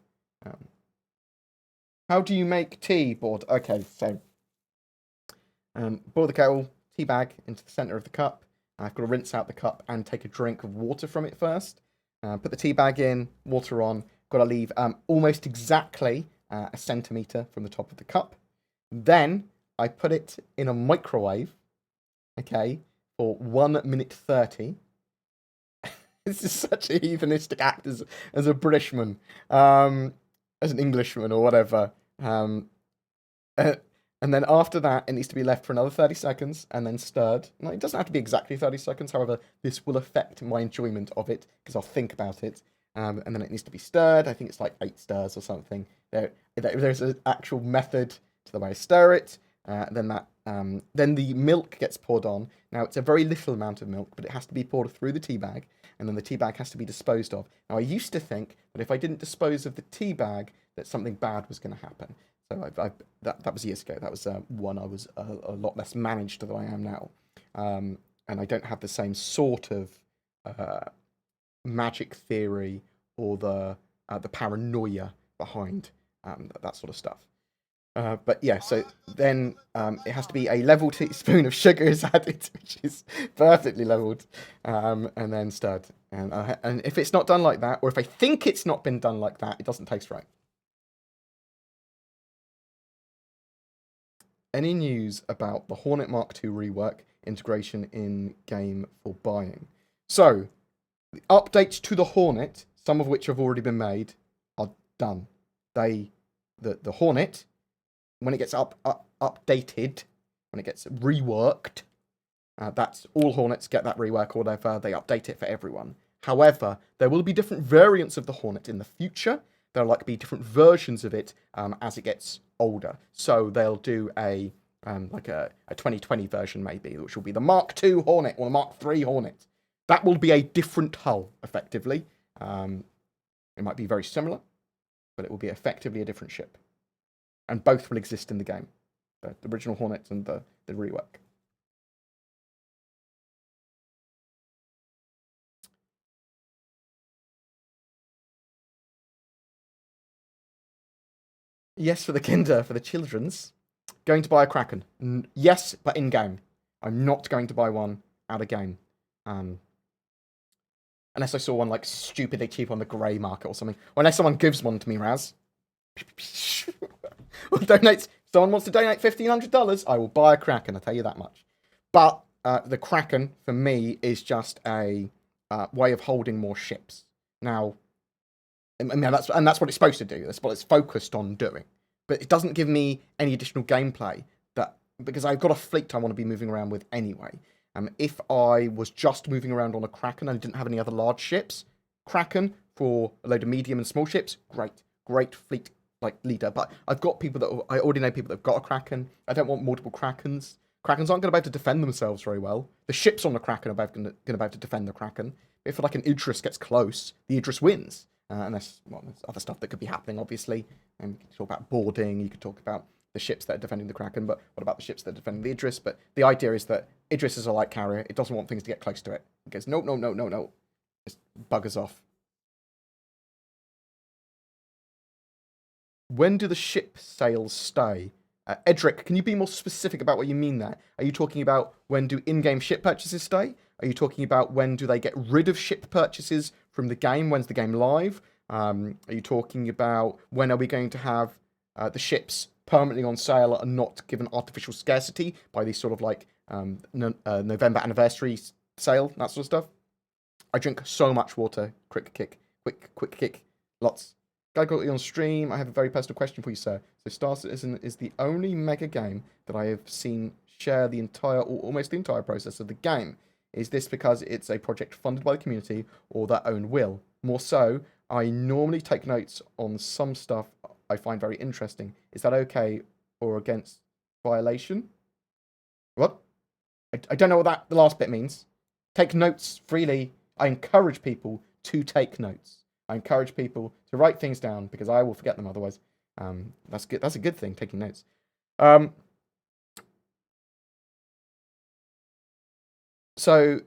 Speaker 1: How do you make tea, Bored? Okay, so boil the kettle, tea bag into the centre of the cup. I've got to rinse out the cup and take a drink of water from it first. Put the tea bag in, water on. Got to leave almost exactly a centimetre from the top of the cup. Then I put it in a microwave, okay, for 1 minute 30. This is such a heathenistic act as a Britishman, as an Englishman or whatever. And then after that, it needs to be left for another 30 seconds and then stirred. Now, it doesn't have to be exactly 30 seconds. However, this will affect my enjoyment of it because I'll think about it. And then it needs to be stirred. I think it's like 8 stirs or something. There's an actual method to the way I stir it. Then the milk gets poured on. Now, it's a very little amount of milk, but it has to be poured through the tea bag. And then the tea bag has to be disposed of. Now, I used to think that if I didn't dispose of the tea bag, that something bad was going to happen. So that was years ago. That was one I was a lot less managed than I am now. And I don't have the same sort of magic theory or the paranoia behind that sort of stuff. But yeah, so then it has to be a level teaspoon of sugar is added, which is perfectly leveled, and then stirred. And if it's not done like that, or if I think it's not been done like that, it doesn't taste right. Any news about the Hornet Mark II rework integration in game for buying? So, the updates to the Hornet, some of which have already been made, are done. The Hornet, when it gets updated, when it gets reworked, that's all Hornets get that rework or whatever. They update it for everyone. However, there will be different variants of the Hornet in the future. There'll be different versions of it as it gets older. So they'll do a 2020 version maybe, which will be the Mark II Hornet or the Mark III Hornet. That will be a different hull, effectively. It might be very similar, but it will be effectively a different ship. And both will exist in the game. The original Hornet and the rework. Yes, for the Kinder, for the children's. Going to buy a Kraken. Yes, but in-game. I'm not going to buy one out of game. Unless I saw one stupidly cheap on the grey market or something. Or unless someone gives one to me, Raz. Or donates. If someone wants to donate $1,500, I will buy a Kraken, I'll tell you that much. But the Kraken, for me, is just a way of holding more ships. Now, that's what it's supposed to do. That's what it's focused on doing. But it doesn't give me any additional gameplay because I've got a fleet I want to be moving around with anyway. If I was just moving around on a Kraken and didn't have any other large ships, Kraken for a load of medium and small ships, great fleet leader. But I already know people that have got a Kraken. I don't want multiple Krakens. Krakens aren't going to be able to defend themselves very well. The ships on the Kraken are going to be able to defend the Kraken. If like an Idris gets close, the Idris wins. There's other stuff that could be happening, obviously. And you can talk about boarding. You could talk about the ships that are defending the Kraken. But what about the ships that are defending the Idris? But the idea is that Idris is a light carrier. It doesn't want things to get close to it. It goes, no, no, no, no, no. Just buggers off. When do the ship sails stay? Edric, can you be more specific about what you mean there? Are you talking about when do in-game ship purchases stay? Are you talking about when do they get rid of ship purchases from the game? When's the game live? Are you talking about when are we going to have the ships permanently on sale and not given artificial scarcity by these sort of like November anniversary sale, that sort of stuff? I drink so much water. Quick kick. Lots. Guy got you on stream. I have a very personal question for you, sir. So Star Citizen is the only mega game that I have seen share the entire, or almost the entire process of the game. Is this because it's a project funded by the community or their own will? More so, I normally take notes on some stuff I find very interesting. Is that okay or against violation? What? I don't know what the last bit means. Take notes freely. I encourage people to take notes. I encourage people to write things down because I will forget them otherwise. That's good. That's a good thing, taking notes. So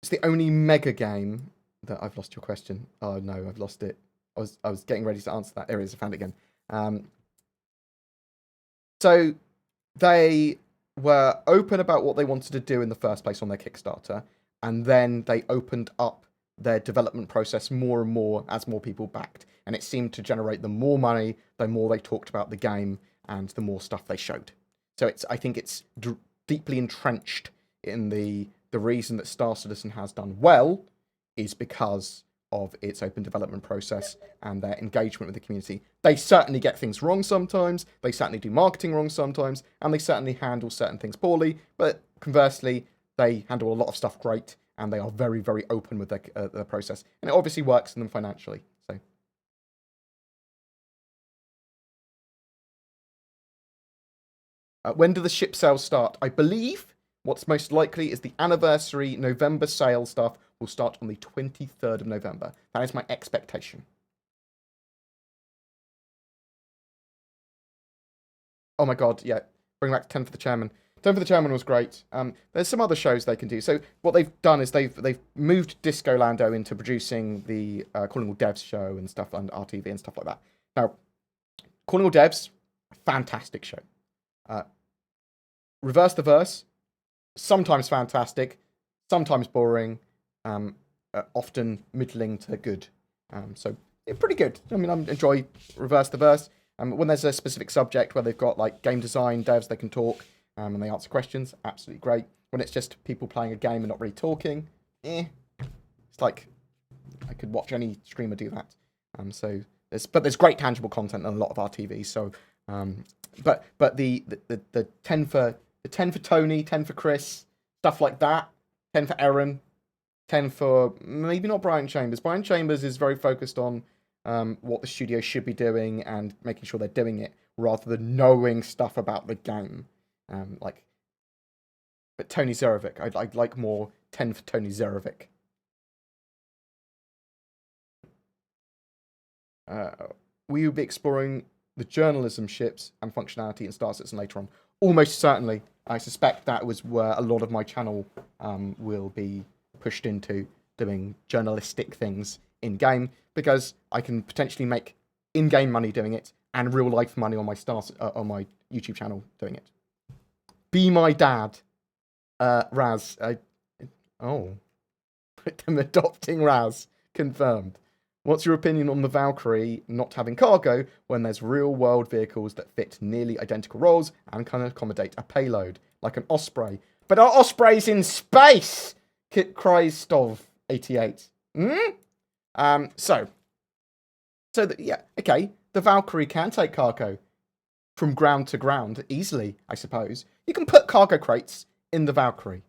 Speaker 1: it's the only mega game that I've lost your question. Oh no, I've lost it. I was getting ready to answer that. There it is. I found it again. So they were open about what they wanted to do in the first place on their Kickstarter, and then they opened up their development process more and more as more people backed, and it seemed to generate them more money the more they talked about the game and the more stuff they showed. So I think it's deeply entrenched in the reason that Star Citizen has done well is because of its open development process and their engagement with the community. They certainly get things wrong sometimes, they certainly do marketing wrong sometimes, and they certainly handle certain things poorly, but conversely, they handle a lot of stuff great, and they are very, very open with their process. And it obviously works for them financially. So, when do the ship sales start? I believe what's most likely is the anniversary November sale stuff will start on the 23rd of November. That is my expectation. Oh my god, yeah. Bring back 10 for the Chairman. 10 for the Chairman was great. There's some other shows they can do. So what they've done is they've moved Disco Lando into producing the Calling All Devs show and stuff, and RTV and stuff like that. Now, Calling All Devs, fantastic show. Reverse the Verse, sometimes fantastic, sometimes boring, often middling to good. So yeah, pretty good. I mean, I enjoy Reverse the Verse. When there's a specific subject where they've got like game design devs, they can talk. And they answer questions, absolutely great. When it's just people playing a game and not really talking, it's like I could watch any streamer do that. So there's great tangible content on a lot of our TVs. So, but the 10 for Tony, 10 for Chris, stuff like that. 10 for Aaron, 10 for maybe not Brian Chambers. Brian Chambers is very focused on what the studio should be doing and making sure they're doing it rather than knowing stuff about the game. But Tony Zerovic, I'd like more 10 for Tony Zerovic. We will be exploring the journalism ships and functionality in Star Citizen later on. Almost certainly. I suspect that was where a lot of my channel will be pushed into, doing journalistic things in-game, because I can potentially make in-game money doing it and real-life money on my YouTube channel doing it. Be my dad. Raz. I'm adopting Raz. Confirmed. What's your opinion on the Valkyrie not having cargo when there's real-world vehicles that fit nearly identical roles and can accommodate a payload, like an Osprey? But our Osprey's in space! Kit cries Stov 88. So yeah, okay. The Valkyrie can take cargo from ground to ground easily, I suppose. You can put cargo crates in the Valkyrie.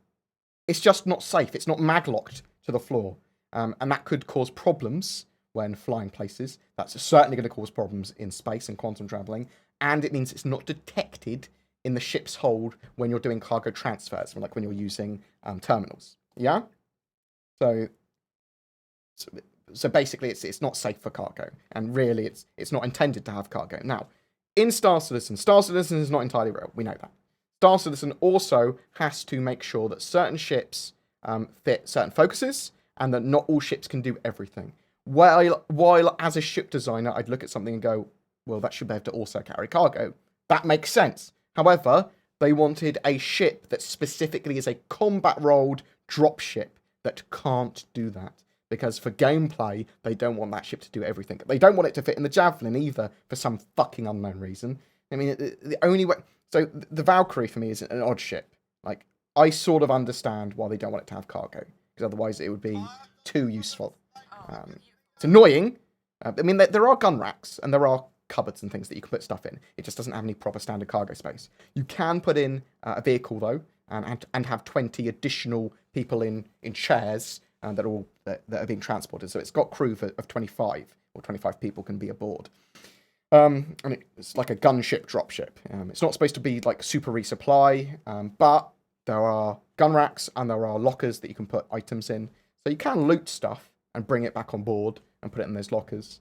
Speaker 1: It's just not safe. It's not maglocked to the floor. And that could cause problems when flying places. That's certainly going to cause problems in space and quantum traveling. And it means it's not detected in the ship's hold when you're doing cargo transfers, like when you're using terminals. Yeah. So basically, it's not safe for cargo, and really, it's not intended to have cargo. Now, in Star Citizen is not entirely real. We know that. Star Citizen also has to make sure that certain ships fit certain focuses, and that not all ships can do everything. While as a ship designer, I'd look at something and go, well, that should be able to also carry cargo. That makes sense. However, they wanted a ship that specifically is a combat-rolled dropship that can't do that. Because for gameplay, they don't want that ship to do everything. They don't want it to fit in the Javelin either, for some fucking unknown reason. I mean, the only way... So, the Valkyrie, for me, is an odd ship. Like, I sort of understand why they don't want it to have cargo. Because otherwise it would be too useful. It's annoying. I mean, there are gun racks, and there are cupboards and things that you can put stuff in. It just doesn't have any proper standard cargo space. You can put in a vehicle, though, and have 20 additional people in chairs that are being transported. So it's got crew of 25, or 25 people can be aboard. And it's like a gunship dropship. It's not supposed to be like super resupply, but there are gun racks and there are lockers that you can put items in. So you can loot stuff and bring it back on board and put it in those lockers.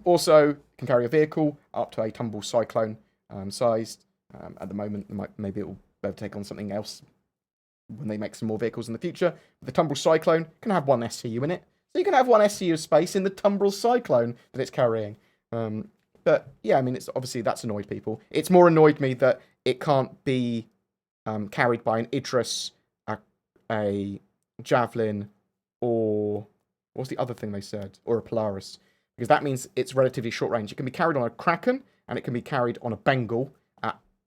Speaker 1: Also, you can carry a vehicle up to a tumble cyclone sized. At the moment, maybe it will be able to take on something else when they make some more vehicles in the future. But the tumble cyclone can have one SCU in it. So you can have one SCU space in the tumble cyclone that it's carrying. But yeah, I mean, it's obviously that's annoyed people. It's more annoyed me that it can't be carried by an Idris, a Javelin, or what's the other thing they said? Or a Polaris. Because that means it's relatively short range. It can be carried on a Kraken, and it can be carried on a Bengal.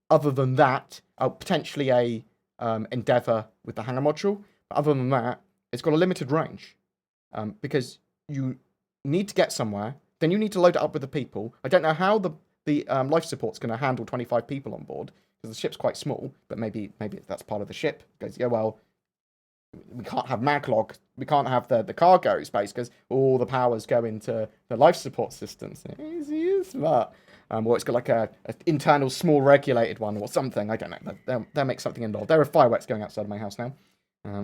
Speaker 1: Other than that, potentially a Endeavour with the hangar module. But other than that, it's got a limited range. Because you need to get somewhere, then you need to load it up with the people. I don't know how the life support's going to handle 25 people on board, because the ship's quite small, but maybe that's part of the ship. It goes, yeah, well, we can't have Maglog, we can't have the cargo space, because all the powers go into the life support systems. It's smart. Or it's got like a internal small regulated one or something. I don't know. They'll make something involved. There are fireworks going outside of my house now.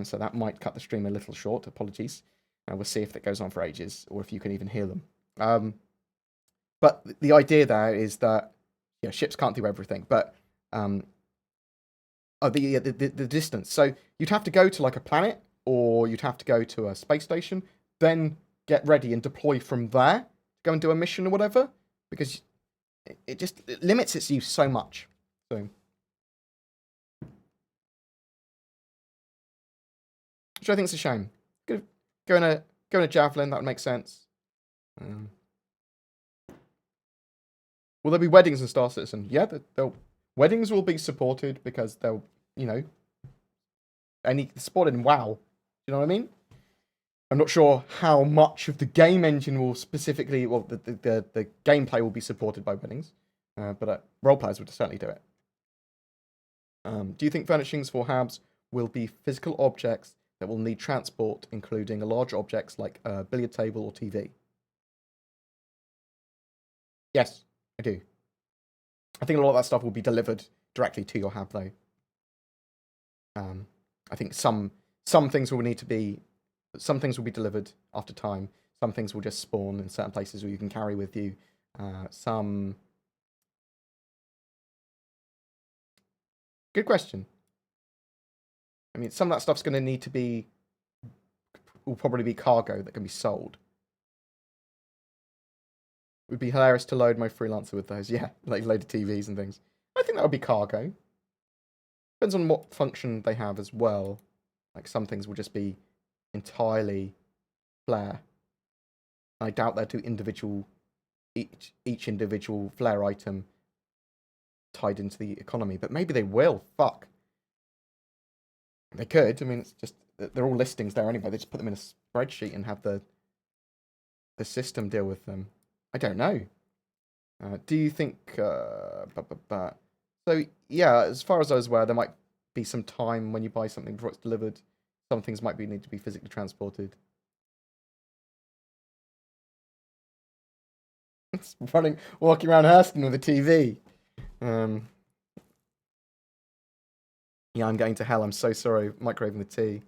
Speaker 1: So that might cut the stream a little short. Apologies. We'll see if that goes on for ages, or if you can even hear them. But the idea there is that ships can't do everything. But the distance. So you'd have to go to like a planet, or you'd have to go to a space station, then get ready and deploy from there to go and do a mission or whatever, because it limits its use so much. So, which I think is a shame. Go in a Javelin, that would make sense. Will there be weddings in Star Citizen? Yeah, weddings will be supported, because they'll, supported in WoW. You know what I mean? I'm not sure how much of the game engine will specifically, well, the gameplay will be supported by weddings, but role players would certainly do it. Do you think furnishings for HABs will be physical objects that will need transport, including large objects like a billiard table or TV? Yes, I do. I think a lot of that stuff will be delivered directly to your HAB, though. I think some things will need to be... Some things will be delivered after time. Some things will just spawn in certain places where you can carry with you. Good question. I mean, some of that stuff's going to need to be... will probably be cargo that can be sold. It would be hilarious to load my freelancer with those. Yeah, like loaded TVs and things. I think that would be cargo. Depends on what function they have as well. Like some things will just be entirely flare. I doubt they're each individual flare item tied into the economy, but maybe they will. Fuck. They could. I mean, it's just they're all listings there anyway. They just put them in a spreadsheet and have the system deal with them. I don't know. Do you think... So, yeah, as far as I was aware, there might be some time when you buy something before it's delivered. Some things might need to be physically transported. It's walking around Hurston with a TV. Yeah, I'm going to hell. I'm so sorry. Microwaving the tea.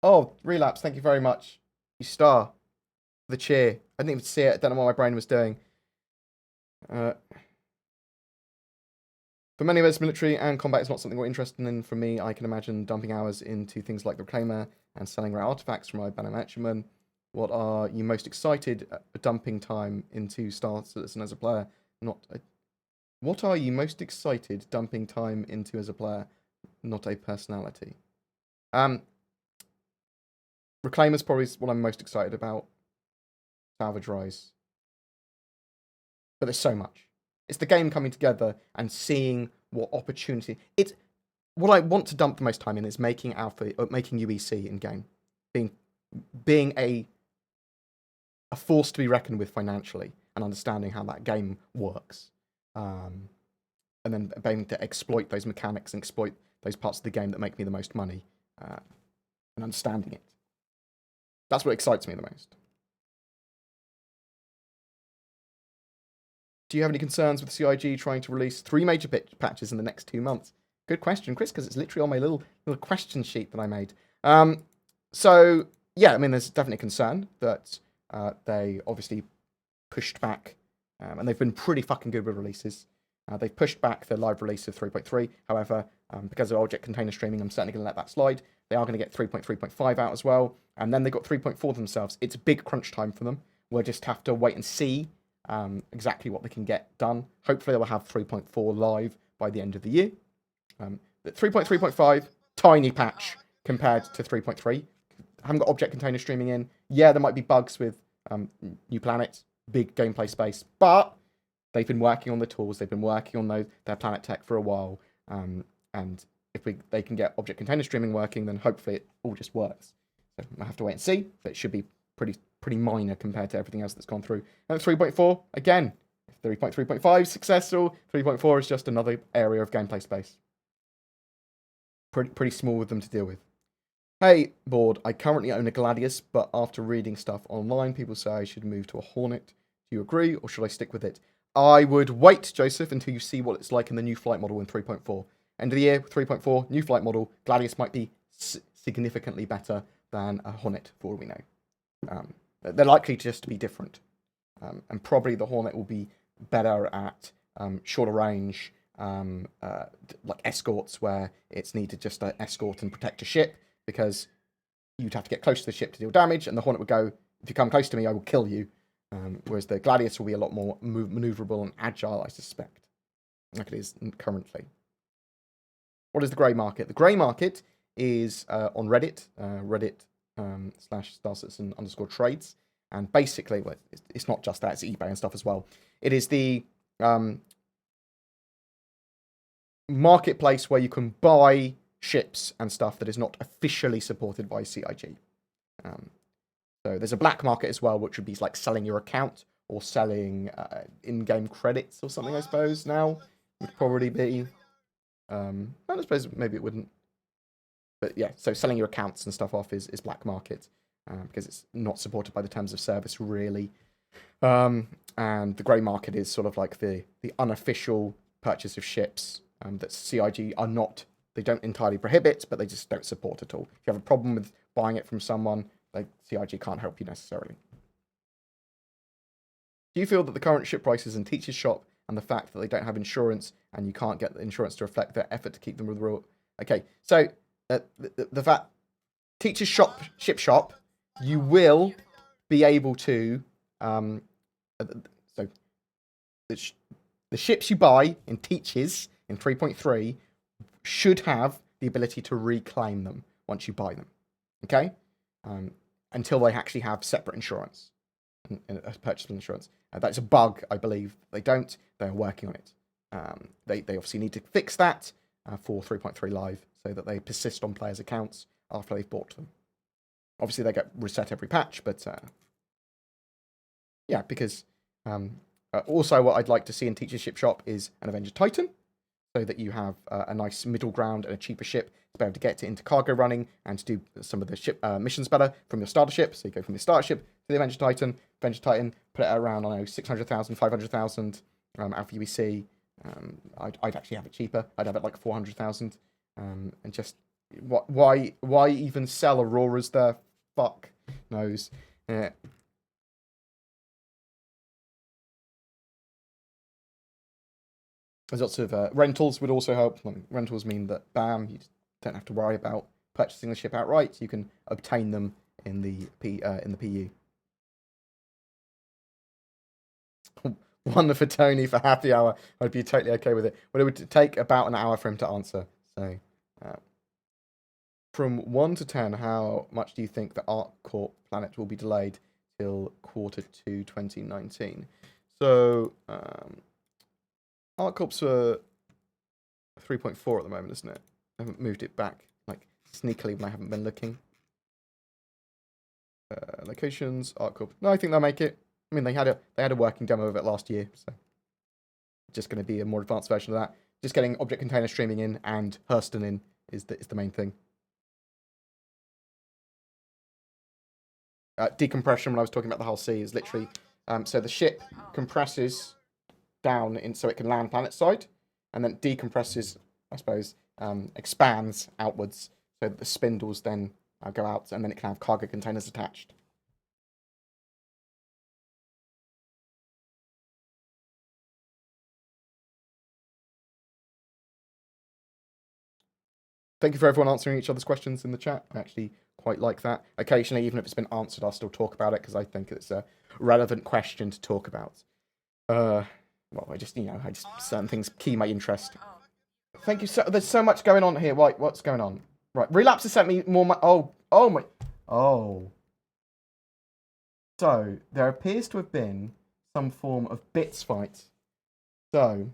Speaker 1: Oh, Relapse, thank you very much. You star. The cheer. I didn't even see it. I don't know what my brain was doing. For many of us, military and combat is not something we're interested in. For me, I can imagine dumping hours into things like the Reclaimer and selling rare artifacts from my Bannermatchman. What are you most excited dumping time into Star Citizen as a player? What are you most excited dumping time into as a player? Not a personality. Reclaimer's probably what I'm most excited about. Salvage Rise. But there's so much. It's the game coming together and seeing what opportunity. It's what I want to dump the most time in is making Alpha, making UEC in game, being a force to be reckoned with financially and understanding how that game works, and then being able to exploit those mechanics and exploit those parts of the game that make me the most money, and understanding it. That's what excites me the most. Do you have any concerns with CIG trying to release 3 major patches in the next 2 months? Good question, Chris, because it's literally on my little question sheet that I made. So, yeah, I mean, there's definitely concern that they obviously pushed back, and they've been pretty fucking good with releases. They've pushed back the live release of 3.3. However, because of object container streaming, I'm certainly going to let that slide. They are going to get 3.3.5 out as well, and then they got 3.4 themselves. It's a big crunch time for them. We'll just have to wait and see exactly what they can get done. Hopefully they will have 3.4 live by the end of the year. 3.3.5, tiny patch compared to 3.3. Haven't got object container streaming in. Yeah, there might be bugs with new planets, big gameplay space, but they've been working on the tools. They've been working on their planet tech for a while. And if they can get object container streaming working, then hopefully it all just works. So I have to wait and see, but it should be pretty minor compared to everything else that's gone through. And 3.4, again, 3.3.5 successful. 3.4 is just another area of gameplay space. Pretty small with them to deal with. Hey, Bored, I currently own a Gladius, but after reading stuff online, people say I should move to a Hornet. Do you agree, or should I stick with it? I would wait, Joseph, until you see what it's like in the new flight model in 3.4. End of the year, 3.4, new flight model. Gladius might be significantly better than a Hornet, for all we know. They're likely just to be different. And probably the Hornet will be better at shorter range, like escorts, where it's needed just to escort and protect a ship, because you'd have to get close to the ship to deal damage, and the Hornet would go, if you come close to me, I will kill you. Whereas the Gladius will be a lot more maneuverable and agile, I suspect, like it is currently. What is the grey market? The grey market is on Reddit, Reddit/StarCitizen_trades. And basically, well, it's not just that, it's eBay and stuff as well. It is the marketplace where you can buy ships and stuff that is not officially supported by CIG. So there's a black market as well, which would be like selling your account or selling in-game credits or something, I suppose, now. Would probably be. I suppose maybe it wouldn't. But yeah, so selling your accounts and stuff off is black market, because it's not supported by the terms of service, really. And the grey market is sort of like the unofficial purchase of ships that CIG are not, they don't entirely prohibit, but they just don't support at all. If you have a problem with buying it from someone, CIG can't help you necessarily. Do you feel that the current ship prices in Teacher's Shop and the fact that they don't have insurance and you can't get the insurance to reflect their effort to keep them with the rule? Okay, so the fact Teacher's Shop, Ship Shop, you will be able to, so the ships you buy in Teachers in 3.3 should have the ability to reclaim them once you buy them, okay? Until they actually have separate insurance, purchasable insurance. That's a bug, I believe. They don't. They're working on it. They obviously need to fix that for 3.3 Live so that they persist on players' accounts after they've bought them. Obviously, they get reset every patch, but yeah, because also what I'd like to see in Teacher's Ship Shop is an Avenger Titan, so that you have a nice middle ground and a cheaper ship to be able to get into cargo running and to do some of the ship missions better from your starter ship. So you go from your starter ship to the Avenger Titan, put it around, I don't know, 600,000, 500,000 Alpha UEC, I'd actually have it cheaper. I'd have it like 400,000. And just why even sell Auroras there? Fuck knows. Yeah. There's lots of rentals would also help. Rentals mean that bam, you don't have to worry about purchasing the ship outright. You can obtain them in the PU. One for Tony for happy hour. I'd be totally okay with it. But it would take about an hour for him to answer. So, from 1 to 10, how much do you think the ArcCorp planet will be delayed till Q2 2019? So, ArcCorp's 3.4 at the moment, isn't it? I haven't moved it back like sneakily when I haven't been looking. Locations, ArcCorp. No, I think they'll make it. I mean, they had a working demo of it last year, so just going to be a more advanced version of that. Just getting object container streaming in and Hurston in is the main thing. Decompression, when I was talking about the whole sea, is literally so the ship compresses down so it can land planet side, and then decompresses, I suppose, expands outwards so that the spindles then go out, and then it can have cargo containers attached. Thank you for everyone answering each other's questions in the chat. I actually quite like that. Occasionally, even if it's been answered, I'll still talk about it because I think it's a relevant question to talk about. Well, I just certain things key my interest. Thank you. So there's so much going on here. Right, what's going on? Right, Relapse has sent me more. Oh. So there appears to have been some form of bits fight. So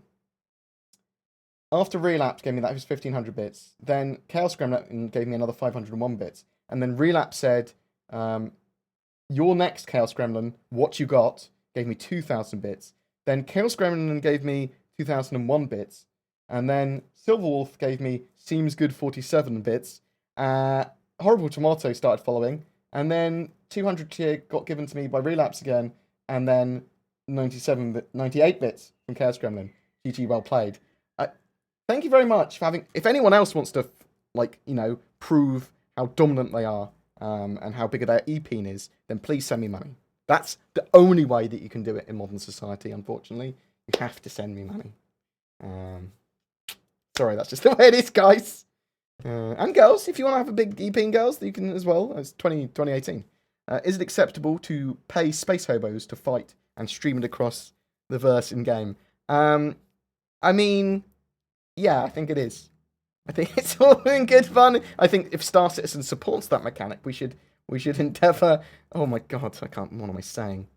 Speaker 1: after Relapse gave me that, it was 1500 bits. Then Chaos Gremlin gave me another 501 bits. And then Relapse said, your next Chaos Gremlin, what you got, gave me 2000 bits. Then Chaos Gremlin gave me 2001 bits. And then Silverwolf gave me Seems Good 47 bits. Horrible Tomato started following. And then 200 tier got given to me by Relapse again. And then 98 bits from Chaos Gremlin. GG, well played. Thank you very much for having... If anyone else wants to, prove how dominant they are and how big their E-peen is, then please send me money. That's the only way that you can do it in modern society, unfortunately. You have to send me money. Sorry, that's just the way it is, guys. And girls, if you want to have a big E-peen, girls, you can as well. It's 2018. Is it acceptable to pay space hobos to fight and stream it across the verse in-game? I mean... Yeah, I think it is. I think it's all in good fun. I think if Star Citizen supports that mechanic, we should endeavour... Oh my god, I can't... What am I saying?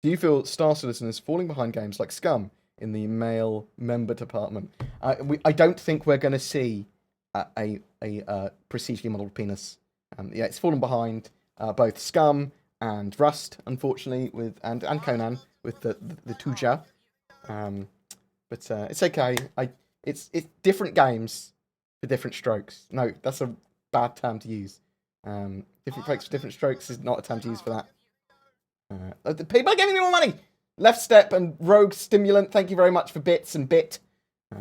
Speaker 1: Do you feel Star Citizen is falling behind games like Scum in the male member department? I don't think we're going to see a procedurally modelled penis. Yeah, it's fallen behind both Scum and Rust, unfortunately, and Conan with the Tuja. But it's okay. It's different games for different strokes. No, that's a bad term to use. Different folks for different strokes is not a term to use for that. The people are giving me more money. Left Step and Rogue Stimulant, thank you very much for bits and bit.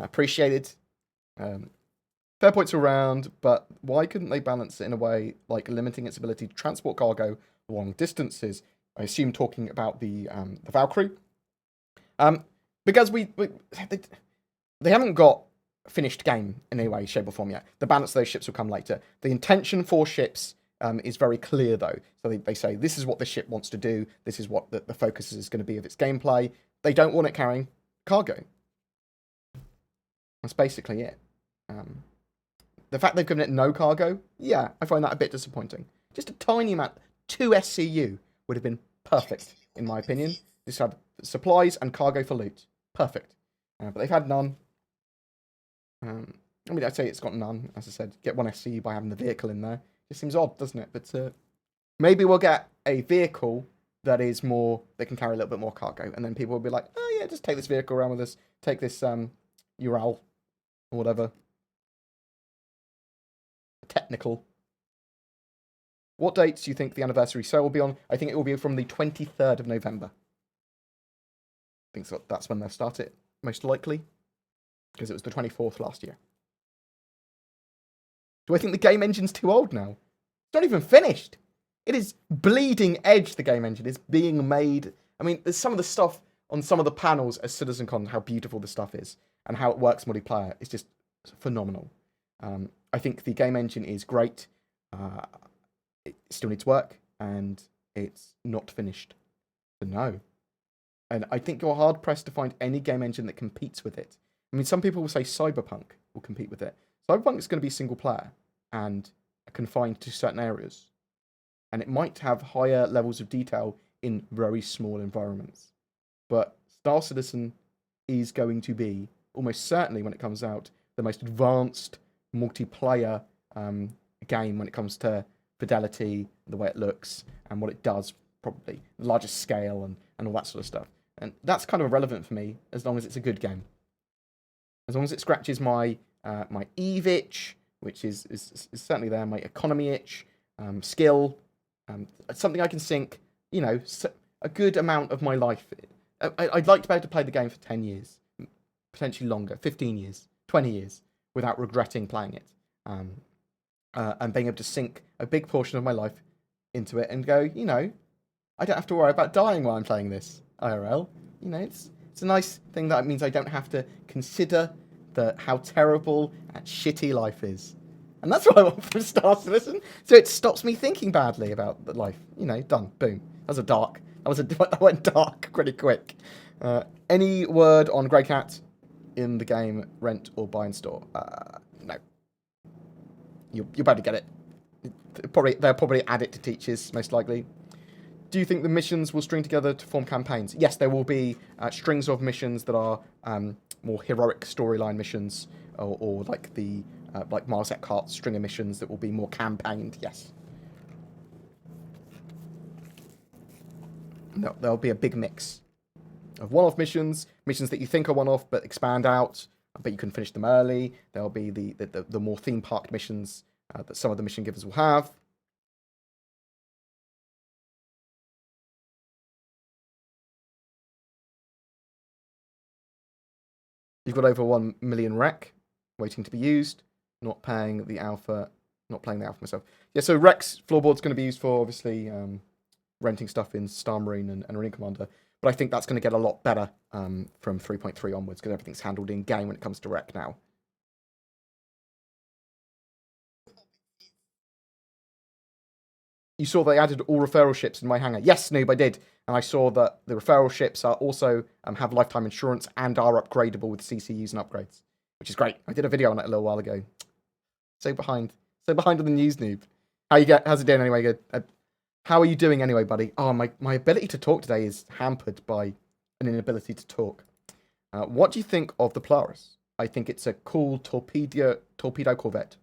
Speaker 1: Appreciated. Fair points around, but why couldn't they balance it in a way like limiting its ability to transport cargo long distances? I assume talking about the Valkyrie. Because they haven't got a finished game in any way, shape or form yet. The balance of those ships will come later. The intention for ships is very clear though. So they say this is what the ship wants to do. This is what the focus is going to be of its gameplay. They don't want it carrying cargo. That's basically it. The fact they've given it no cargo, yeah, I find that a bit disappointing. Just a tiny amount, 2 SCU would have been perfect, in my opinion. Just have supplies and cargo for loot. Perfect. But they've had none. I mean, I'd say it's got none, as I said. Get 1 SCU by having the vehicle in there. Just seems odd, doesn't it? But maybe we'll get a vehicle that is more, that can carry a little bit more cargo. And then people will be like, oh yeah, just take this vehicle around with us. Take this Ural or whatever. Technical. What dates do you think the anniversary sale will be on? I think it will be from the 23rd of November. I think so, that's when they'll start it, most likely, because it was the 24th last year. Do I think the game engine's too old now? It's not even finished. It is bleeding edge, the game engine. It's being made. I mean, there's some of the stuff on some of the panels as CitizenCon, how beautiful the stuff is, and how it works multiplayer. It's just phenomenal. I think the game engine is great. It still needs work, and it's not finished. So no. And I think you're hard-pressed to find any game engine that competes with it. I mean, some people will say Cyberpunk will compete with it. Cyberpunk is going to be single player and confined to certain areas. And it might have higher levels of detail in very small environments. But Star Citizen is going to be, almost certainly when it comes out, the most advanced multiplayer game when it comes to fidelity, the way it looks, and what it does, probably. The largest scale and all that sort of stuff. And that's kind of irrelevant for me, as long as it's a good game. As long as it scratches my my Eve itch, which is certainly there, my economy itch, skill, something I can sink, you know, a good amount of my life. I'd like to be able to play the game for 10 years, potentially longer, 15 years, 20 years, without regretting playing it. And being able to sink a big portion of my life into it and go, you know, I don't have to worry about dying while I'm playing this IRL. You know, it's a nice thing that means I don't have to consider how terrible and shitty life is. And that's what I want from Star Citizen. So it stops me thinking badly about life. You know, done. Boom. That went dark pretty quick. Any word on Grey Cat in the game, rent or buy in store? No. You're about to get it. They'll probably add it to teachers, most likely. Do you think the missions will string together to form campaigns? Yes, there will be strings of missions that are more heroic storyline missions, or like the like Mars Eckhart's string of missions that will be more campaigned. Yes. No, there'll be a big mix of one-off missions that you think are one-off but expand out, but you can finish them early. There'll be the more theme park missions that some of the mission givers will have. You've got over 1 million rec waiting to be used. Not playing the alpha myself. Yeah, so Rec's floorboard's going to be used for, obviously, renting stuff in Star Marine and Marine Commander. But I think that's going to get a lot better from 3.3 onwards, because everything's handled in-game when it comes to Rec now. You saw they added all referral ships in my hangar. Yes, Noob, I did. And I saw that the referral ships are also have lifetime insurance and are upgradable with CCUs and upgrades, which is great. I did a video on it a little while ago. So behind on the news, Noob. How's it doing anyway? Good. How are you doing anyway, buddy? Oh, my ability to talk today is hampered by an inability to talk. What do you think of the Polaris? I think it's a cool torpedo corvette.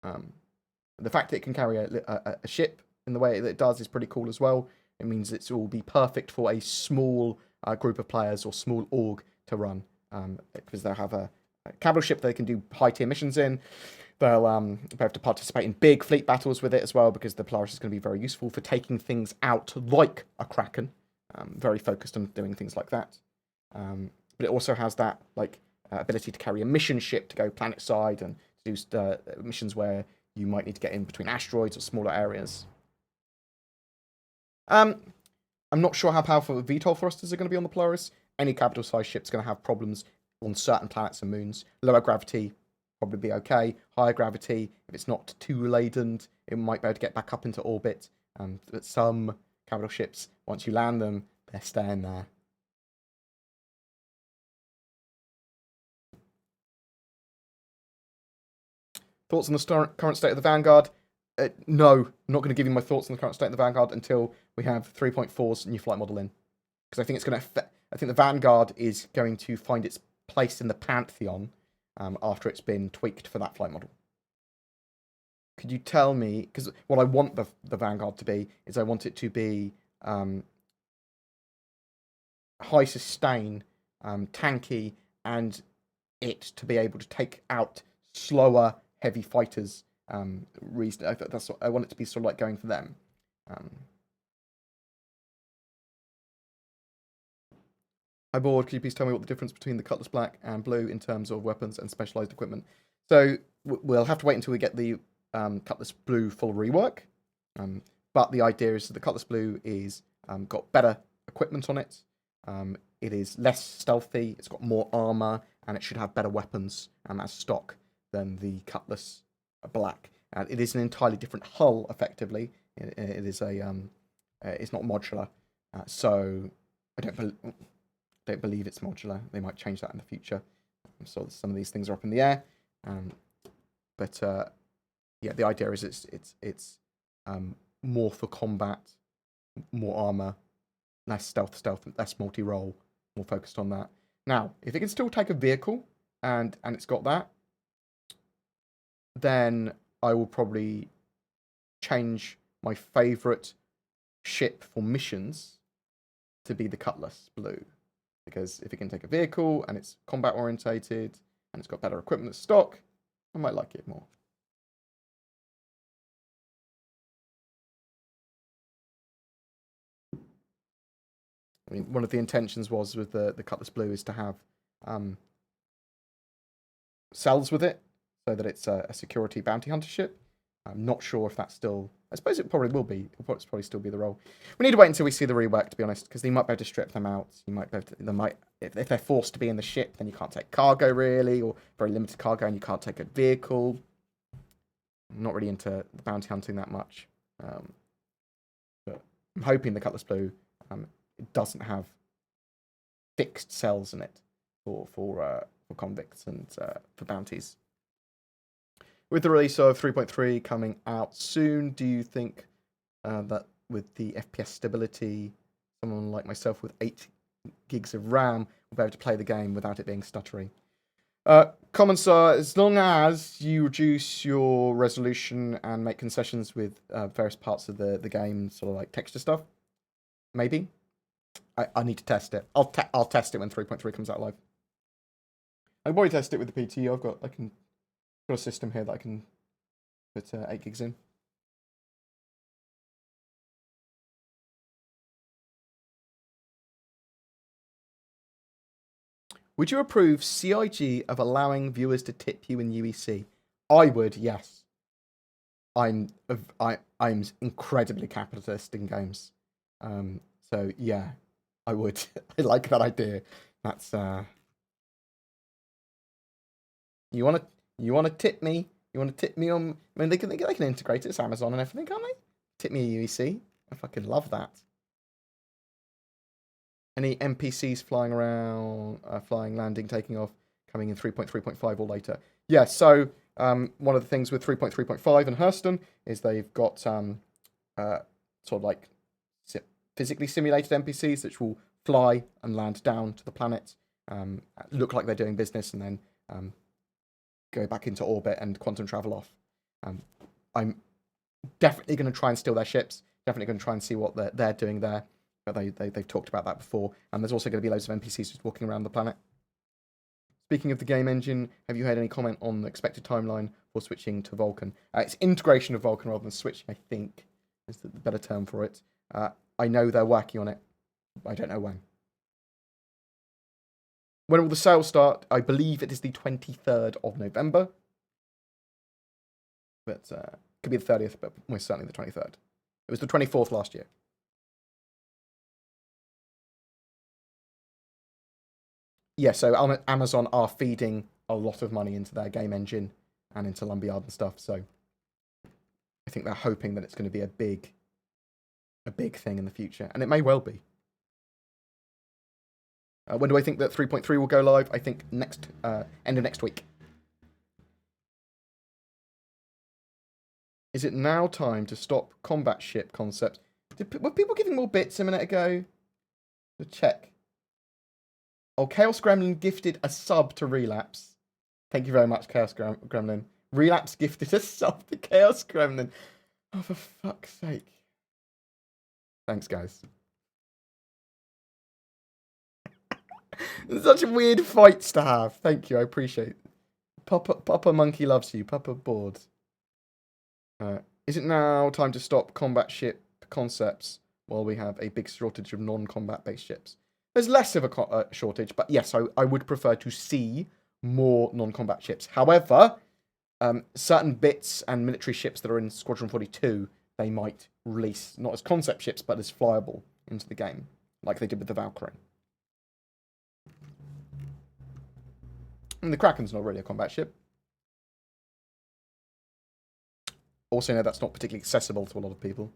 Speaker 1: The fact that it can carry a ship in the way that it does is pretty cool as well. It means it will be perfect for a small group of players or small org to run, because they'll have a capital ship they can do high-tier missions in. They'll be able to participate in big fleet battles with it as well, because the Polaris is going to be very useful for taking things out like a Kraken. Very focused on doing things like that. But it also has that ability to carry a mission ship to go planet-side and do missions where you might need to get in between asteroids or smaller areas. I'm not sure how powerful the VTOL thrusters are going to be on the Polaris. Any capital-sized ship's going to have problems on certain planets and moons. Lower gravity, probably be okay. Higher gravity, if it's not too laden, it might be able to get back up into orbit. But some capital ships, once you land them, they're staying there. Thoughts on the current state of the Vanguard? No, I'm not going to give you my thoughts on the current state of the Vanguard until we have 3.4's new flight model in. Because I think it's going to I think the Vanguard is going to find its place in the Pantheon after it's been tweaked for that flight model. Could you tell me, because what I want the Vanguard to be is I want it to be high sustain, tanky, and it to be able to take out slower heavy fighters reason. That's what I want it to be sort of like going for them. Hi board, could you please tell me what the difference between the Cutlass Black and Blue in terms of weapons and specialized equipment? So we'll have to wait until we get the Cutlass Blue full rework. But the idea is that the Cutlass Blue is got better equipment on it. It is less stealthy. It's got more armor, and it should have better weapons as stock than the Cutlass Black. It is an entirely different hull, effectively. It is a it's not modular, so I don't believe it's modular. They might change that in the future. So some of these things are up in the air, but yeah, the idea is it's more for combat, more armor, less stealth, less multi-role, more focused on that. Now, if it can still take a vehicle and it's got that, then I will probably change my favorite ship for missions to be the Cutlass Blue. Because if it can take a vehicle and it's combat orientated and it's got better equipment stock, I might like it more. I mean, one of the intentions was with the Cutlass Blue is to have cells with it, so that it's a security bounty hunter ship. I'm not sure if that's still... I suppose it probably will be. It'll probably still be the role. We need to wait until we see the rework, to be honest, because they might be able to strip them out. You might be able to... They might... If they're forced to be in the ship, then you can't take cargo, really, or very limited cargo, and you can't take a vehicle. I'm not really into the bounty hunting that much. But I'm hoping the Cutlass Blue it doesn't have fixed cells in it for convicts and for bounties. With the release of 3.3 coming out soon, do you think that with the FPS stability, someone like myself with 8 gigs of RAM will be able to play the game without it being stuttery? Comments are, as long as you reduce your resolution and make concessions with various parts of the game, sort of like texture stuff, maybe. I need to test it. I'll test it when 3.3 comes out live. I'll probably test it with the PT. I've got a system here that I can put 8 gigs in. Would you approve CIG of allowing viewers to tip you in UEC? I would, yes. I'm incredibly capitalist in games, so yeah, I would. I like that idea. That's you want to tip me? You want to tip me on? I mean, they can integrate it. It's Amazon and everything, can't they? Tip me a UEC. I fucking love that. Any NPCs flying around, flying, landing, taking off, coming in 3.3.5 or later? Yeah, so one of the things with 3.3.5 and Hurston is they've got sort of like physically simulated NPCs which will fly and land down to the planet, look like they're doing business, and then go back into orbit and quantum travel off. I'm definitely going to try and steal their ships, definitely going to try and see what they're doing there. But they've talked about that before. And there's also going to be loads of NPCs just walking around the planet. Speaking of the game engine, have you had any comment on the expected timeline for switching to Vulkan? It's integration of Vulkan rather than switching, I think, is the better term for it. I know they're working on it. I don't know when. When will the sale start? I believe it is the 23rd of November. But could be the 30th, but most certainly the 23rd. It was the 24th last year. Yeah, so Amazon are feeding a lot of money into their game engine and into Lumberyard and stuff. So I think they're hoping that it's going to be a big thing in the future, and it may well be. When do I think that 3.3 will go live? I think end of next week. Is it now time to stop combat ship concepts? Were people giving more bits a minute ago? To check. Oh, Chaos Gremlin gifted a sub to Relapse. Thank you very much, Chaos Gremlin. Relapse gifted a sub to Chaos Gremlin. Oh, for fuck's sake. Thanks, guys. Such weird fights to have. Thank you, I appreciate it. Papa Monkey loves you. Papa Bored. Is it now time to stop combat ship concepts while we have a big shortage of non-combat based ships? There's less of a shortage, but yes, I would prefer to see more non-combat ships. However, certain bits and military ships that are in Squadron 42, they might release, not as concept ships, but as flyable into the game, like they did with the Valkyrie. And the Kraken's not really a combat ship. Also, no, that's not particularly accessible to a lot of people.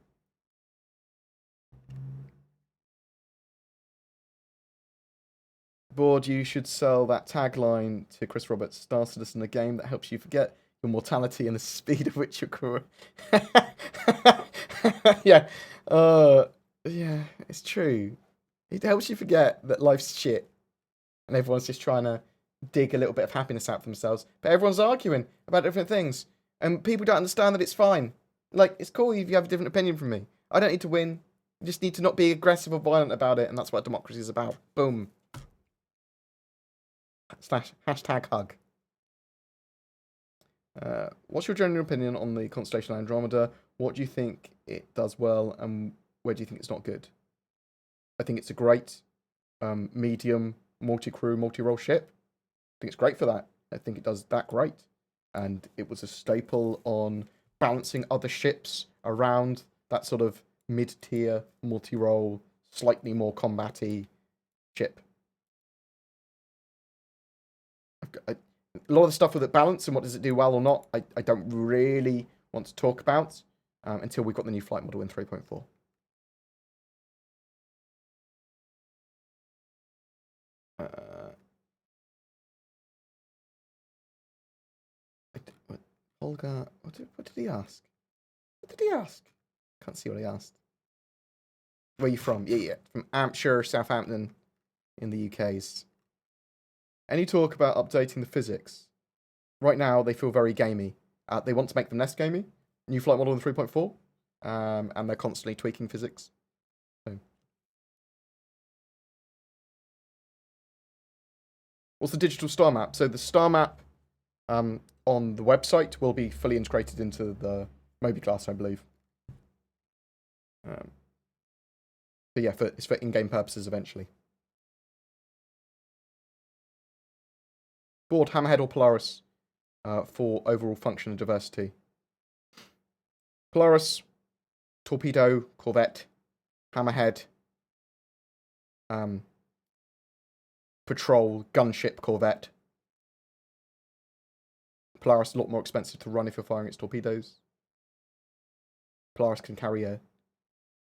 Speaker 1: Bored, you should sell that tagline to Chris Roberts, Star Citizen, a game that helps you forget your mortality and the speed at which you're growing. Yeah. Yeah, it's true. It helps you forget that life's shit. And everyone's just trying to dig a little bit of happiness out for themselves. But everyone's arguing about different things. And people don't understand that it's fine. Like, it's cool if you have a different opinion from me. I don't need to win. You just need to not be aggressive or violent about it. And that's what democracy is about. Boom. Hashtag hug. What's your general opinion on the Constellation Andromeda? What do you think it does well, and where do you think it's not good? I think it's a great medium multi-crew, multi-role ship. I think it's great for that. I think it does that great. And it was a staple on balancing other ships around that sort of mid-tier, multi-role, slightly more combat-y ship. A lot of the stuff with it balance and what does it do well or not, I don't really want to talk about until we've got the new flight model in 3.4. Olga, what did he ask? What did he ask? Can't see what he asked. Where are you from? Yeah. From Hampshire, Southampton, in the UK's. Any talk about updating the physics? Right now, they feel very gamey. They want to make them less gamey. New flight model in 3.4. And they're constantly tweaking physics. So. What's the digital star map? So the star map on the website will be fully integrated into the Moby class, I believe. But yeah, it's for in-game purposes eventually. Bored, Hammerhead or Polaris for overall function and diversity? Polaris, torpedo, corvette, Hammerhead, patrol, gunship, corvette. Polaris is a lot more expensive to run if you're firing its torpedoes. Polaris can carry a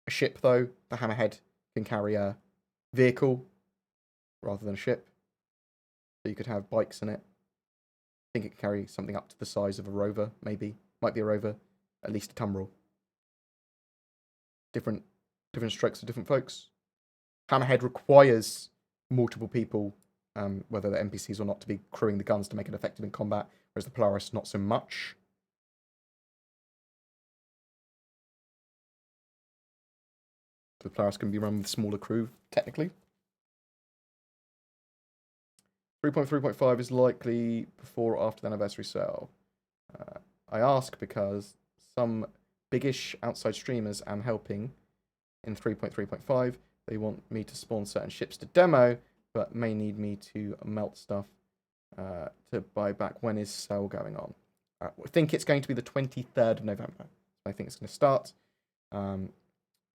Speaker 1: ship, though. The Hammerhead can carry a vehicle rather than a ship. So you could have bikes in it. I think it can carry something up to the size of a rover, maybe. Might be a rover. At least a tumbrel. Different strokes for different folks. Hammerhead requires multiple people, whether they're NPCs or not, to be crewing the guns to make it effective in combat, whereas the Polaris, not so much. The Polaris can be run with a smaller crew, technically. 3.3.5 is likely before or after the anniversary sale. I ask because some biggish outside streamers am helping in 3.3.5. They want me to spawn certain ships to demo, but may need me to melt stuff to buy back. When is sale going on? I think it's going to be the 23rd of November. I think it's going to start.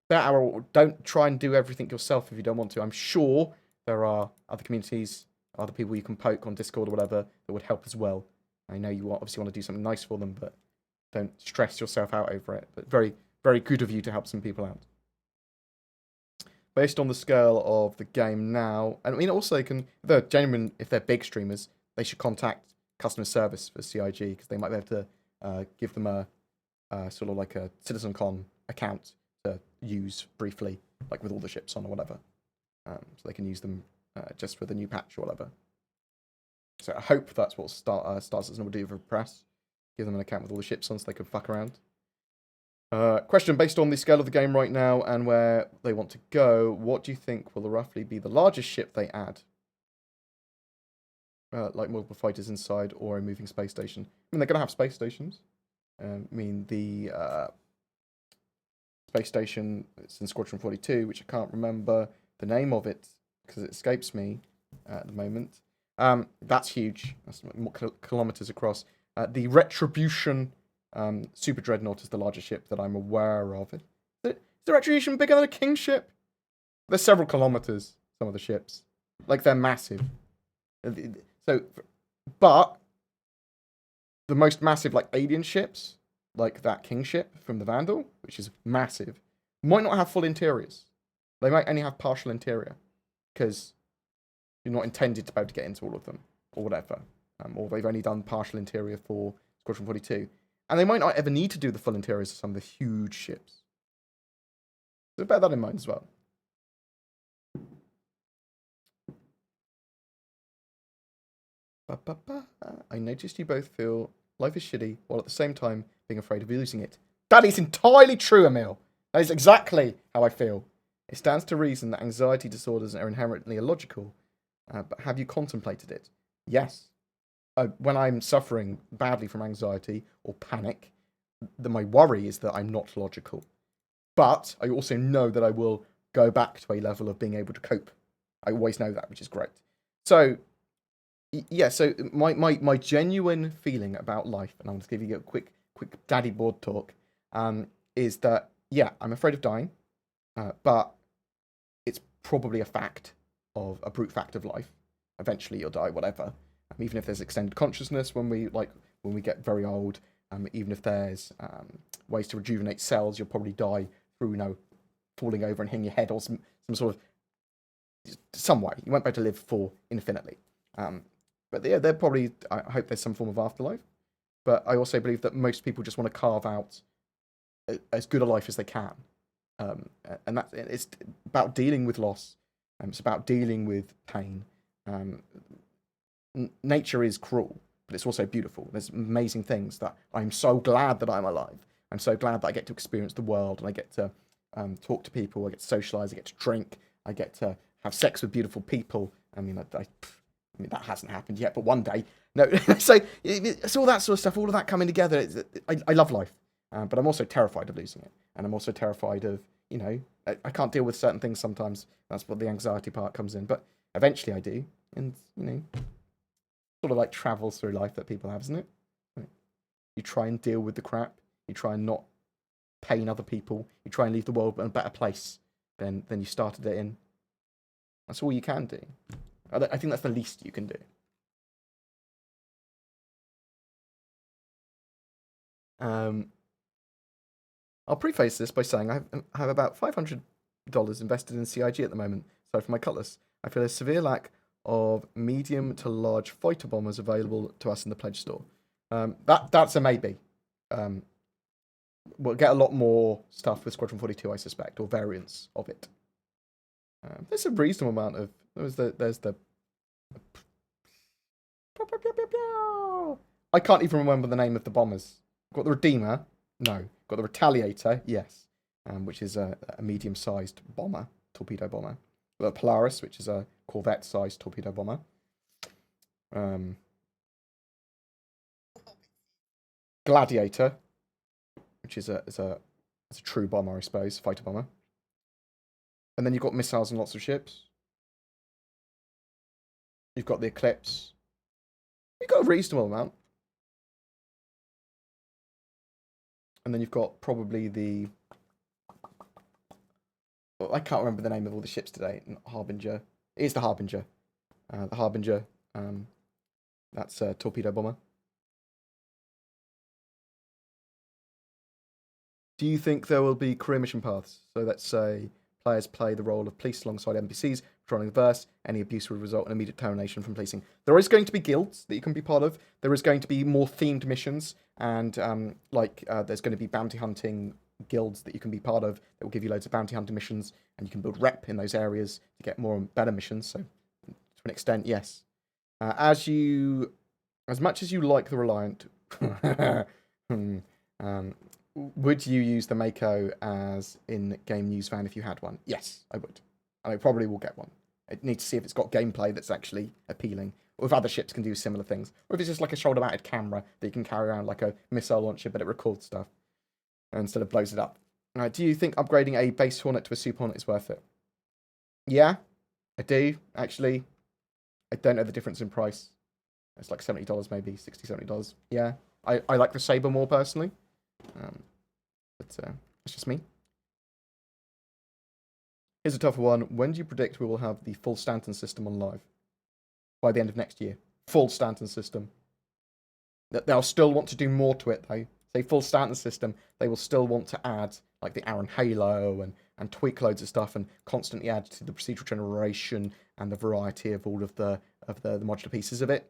Speaker 1: Don't try and do everything yourself if you don't want to. I'm sure there are other communities, other people you can poke on Discord or whatever that would help as well. I know you obviously want to do something nice for them, but don't stress yourself out over it. But very, very good of you to help some people out. Based on the scale of the game now, and I mean also if they're big streamers, they should contact customer service for CIG because they might be able to give them a sort of like a CitizenCon account to use briefly, like with all the ships on or whatever. So they can use them just for the new patch or whatever. So I hope that's what Star Citizen will do for press. Give them an account with all the ships on so they can fuck around. Question, based on the scale of the game right now and where they want to go, what do you think will roughly be the largest ship they add? Like multiple fighters inside or a moving space station. I mean, they're going to have space stations. I mean, the space station, it's in Squadron 42, which I can't remember the name of it because it escapes me at the moment. That's huge. That's more kilometers across. The Retribution Super Dreadnought is the largest ship that I'm aware of. Is the Retribution bigger than a King ship? There's several kilometers, some of the ships. Like, they're massive. So, but the most massive, like, alien ships, like that King ship from the Vandal, which is massive, might not have full interiors. They might only have partial interior, because you're not intended to be able to get into all of them, or whatever. Or they've only done partial interior for Squadron 42. And they might not ever need to do the full interiors of some of the huge ships. So bear that in mind as well. I noticed you both feel life is shitty, while at the same time being afraid of losing it. That is entirely true, Emil. That is exactly how I feel. It stands to reason that anxiety disorders are inherently illogical. But have you contemplated it? Yes. When I'm suffering badly from anxiety or panic, my worry is that I'm not logical. But I also know that I will go back to a level of being able to cope. I always know that, which is great. So, yeah, so my genuine feeling about life, and I'm going to give you a quick daddy board talk, is that, yeah, I'm afraid of dying, but it's probably a brute fact of life. Eventually you'll die, whatever. Even if there's extended consciousness when we get very old, even if there's ways to rejuvenate cells, you'll probably die through, falling over and hitting your head or some sort of some way. You won't be able to live for infinitely. But yeah, they're probably, I hope there's some form of afterlife. But I also believe that most people just want to carve out as good a life as they can. And it's about dealing with loss. It's about dealing with pain. Nature is cruel, but it's also beautiful. There's amazing things that I'm so glad that I'm alive. I'm so glad that I get to experience the world, and I get to talk to people, I get to socialize, I get to drink, I get to have sex with beautiful people. I mean, that hasn't happened yet, but one day. No, so it's all that sort of stuff, all of that coming together. I love life, but I'm also terrified of losing it, and I'm also terrified of, I can't deal with certain things sometimes. That's what the anxiety part comes in, but eventually I do, and sort of like travels through life that people have, isn't it? You try and deal with the crap. You try and not pain other people. You try and leave the world in a better place than you started it in. That's all you can do. I think that's the least you can do. I'll preface this by saying I have about $500 invested in CIG at the moment, aside from my Cutlass. I feel a severe lack of medium to large fighter bombers available to us in the pledge store. That's a maybe. We'll get a lot more stuff with Squadron 42, I suspect, or variants of it. There's a reasonable amount of... There's the... I can't even remember the name of the bombers. Got the Redeemer? No. Got the Retaliator? Yes. Which is a medium-sized bomber, torpedo bomber. Got the Polaris, which is a Corvette-sized torpedo bomber. Gladiator, which is a true bomber, I suppose, fighter bomber. And then you've got missiles and lots of ships. You've got the Eclipse. You've got a reasonable amount. And then you've got probably the... Well, I can't remember the name of all the ships today. Harbinger. It is the Harbinger. The Harbinger. That's a torpedo bomber. Do you think there will be career mission paths? So let's say players play the role of police alongside NPCs, patrolling the verse. Any abuse would result in immediate termination from policing. There is going to be guilds that you can be part of. There is going to be more themed missions, and there's going to be bounty hunting guilds that you can be part of that will give you loads of bounty hunting missions, and you can build rep in those areas to get more and better missions. So, to an extent, yes. As much as you like the Reliant, would you use the Mako as in-game news van if you had one? Yes, I would. And I probably will get one. I need to see if it's got gameplay that's actually appealing. or if other ships can do similar things, or if it's just like a shoulder-mounted camera that you can carry around like a missile launcher, but it records stuff instead of blows it up. Do you think upgrading a base Hornet to a Super Hornet is worth it? Yeah, I do, actually. I don't know the difference in price. It's like $70 maybe, $60, $70. Yeah, I like the Saber more personally. But it's just me. Here's a tougher one. When do you predict we will have the full Stanton system on live? By the end of next year. Full Stanton system. They'll still want to do more to it, though. Say full Stanton system, they will still want to add like the Aaron Halo and tweak loads of stuff and constantly add to the procedural generation and the variety of all of the modular pieces of it.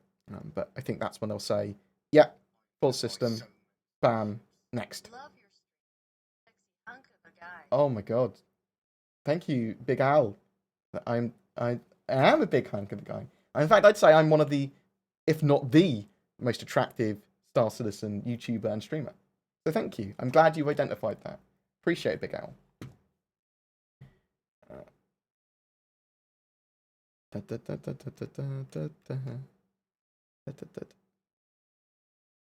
Speaker 1: But I think that's when they'll say, yeah, full system, bam, next. Oh my god. Thank you, Big Al. I am a big hunk of a guy. In fact, I'd say I'm one of the, if not the, most attractive Star Citizen YouTuber and streamer. So thank you. I'm glad you've identified that. Appreciate it, Big Al.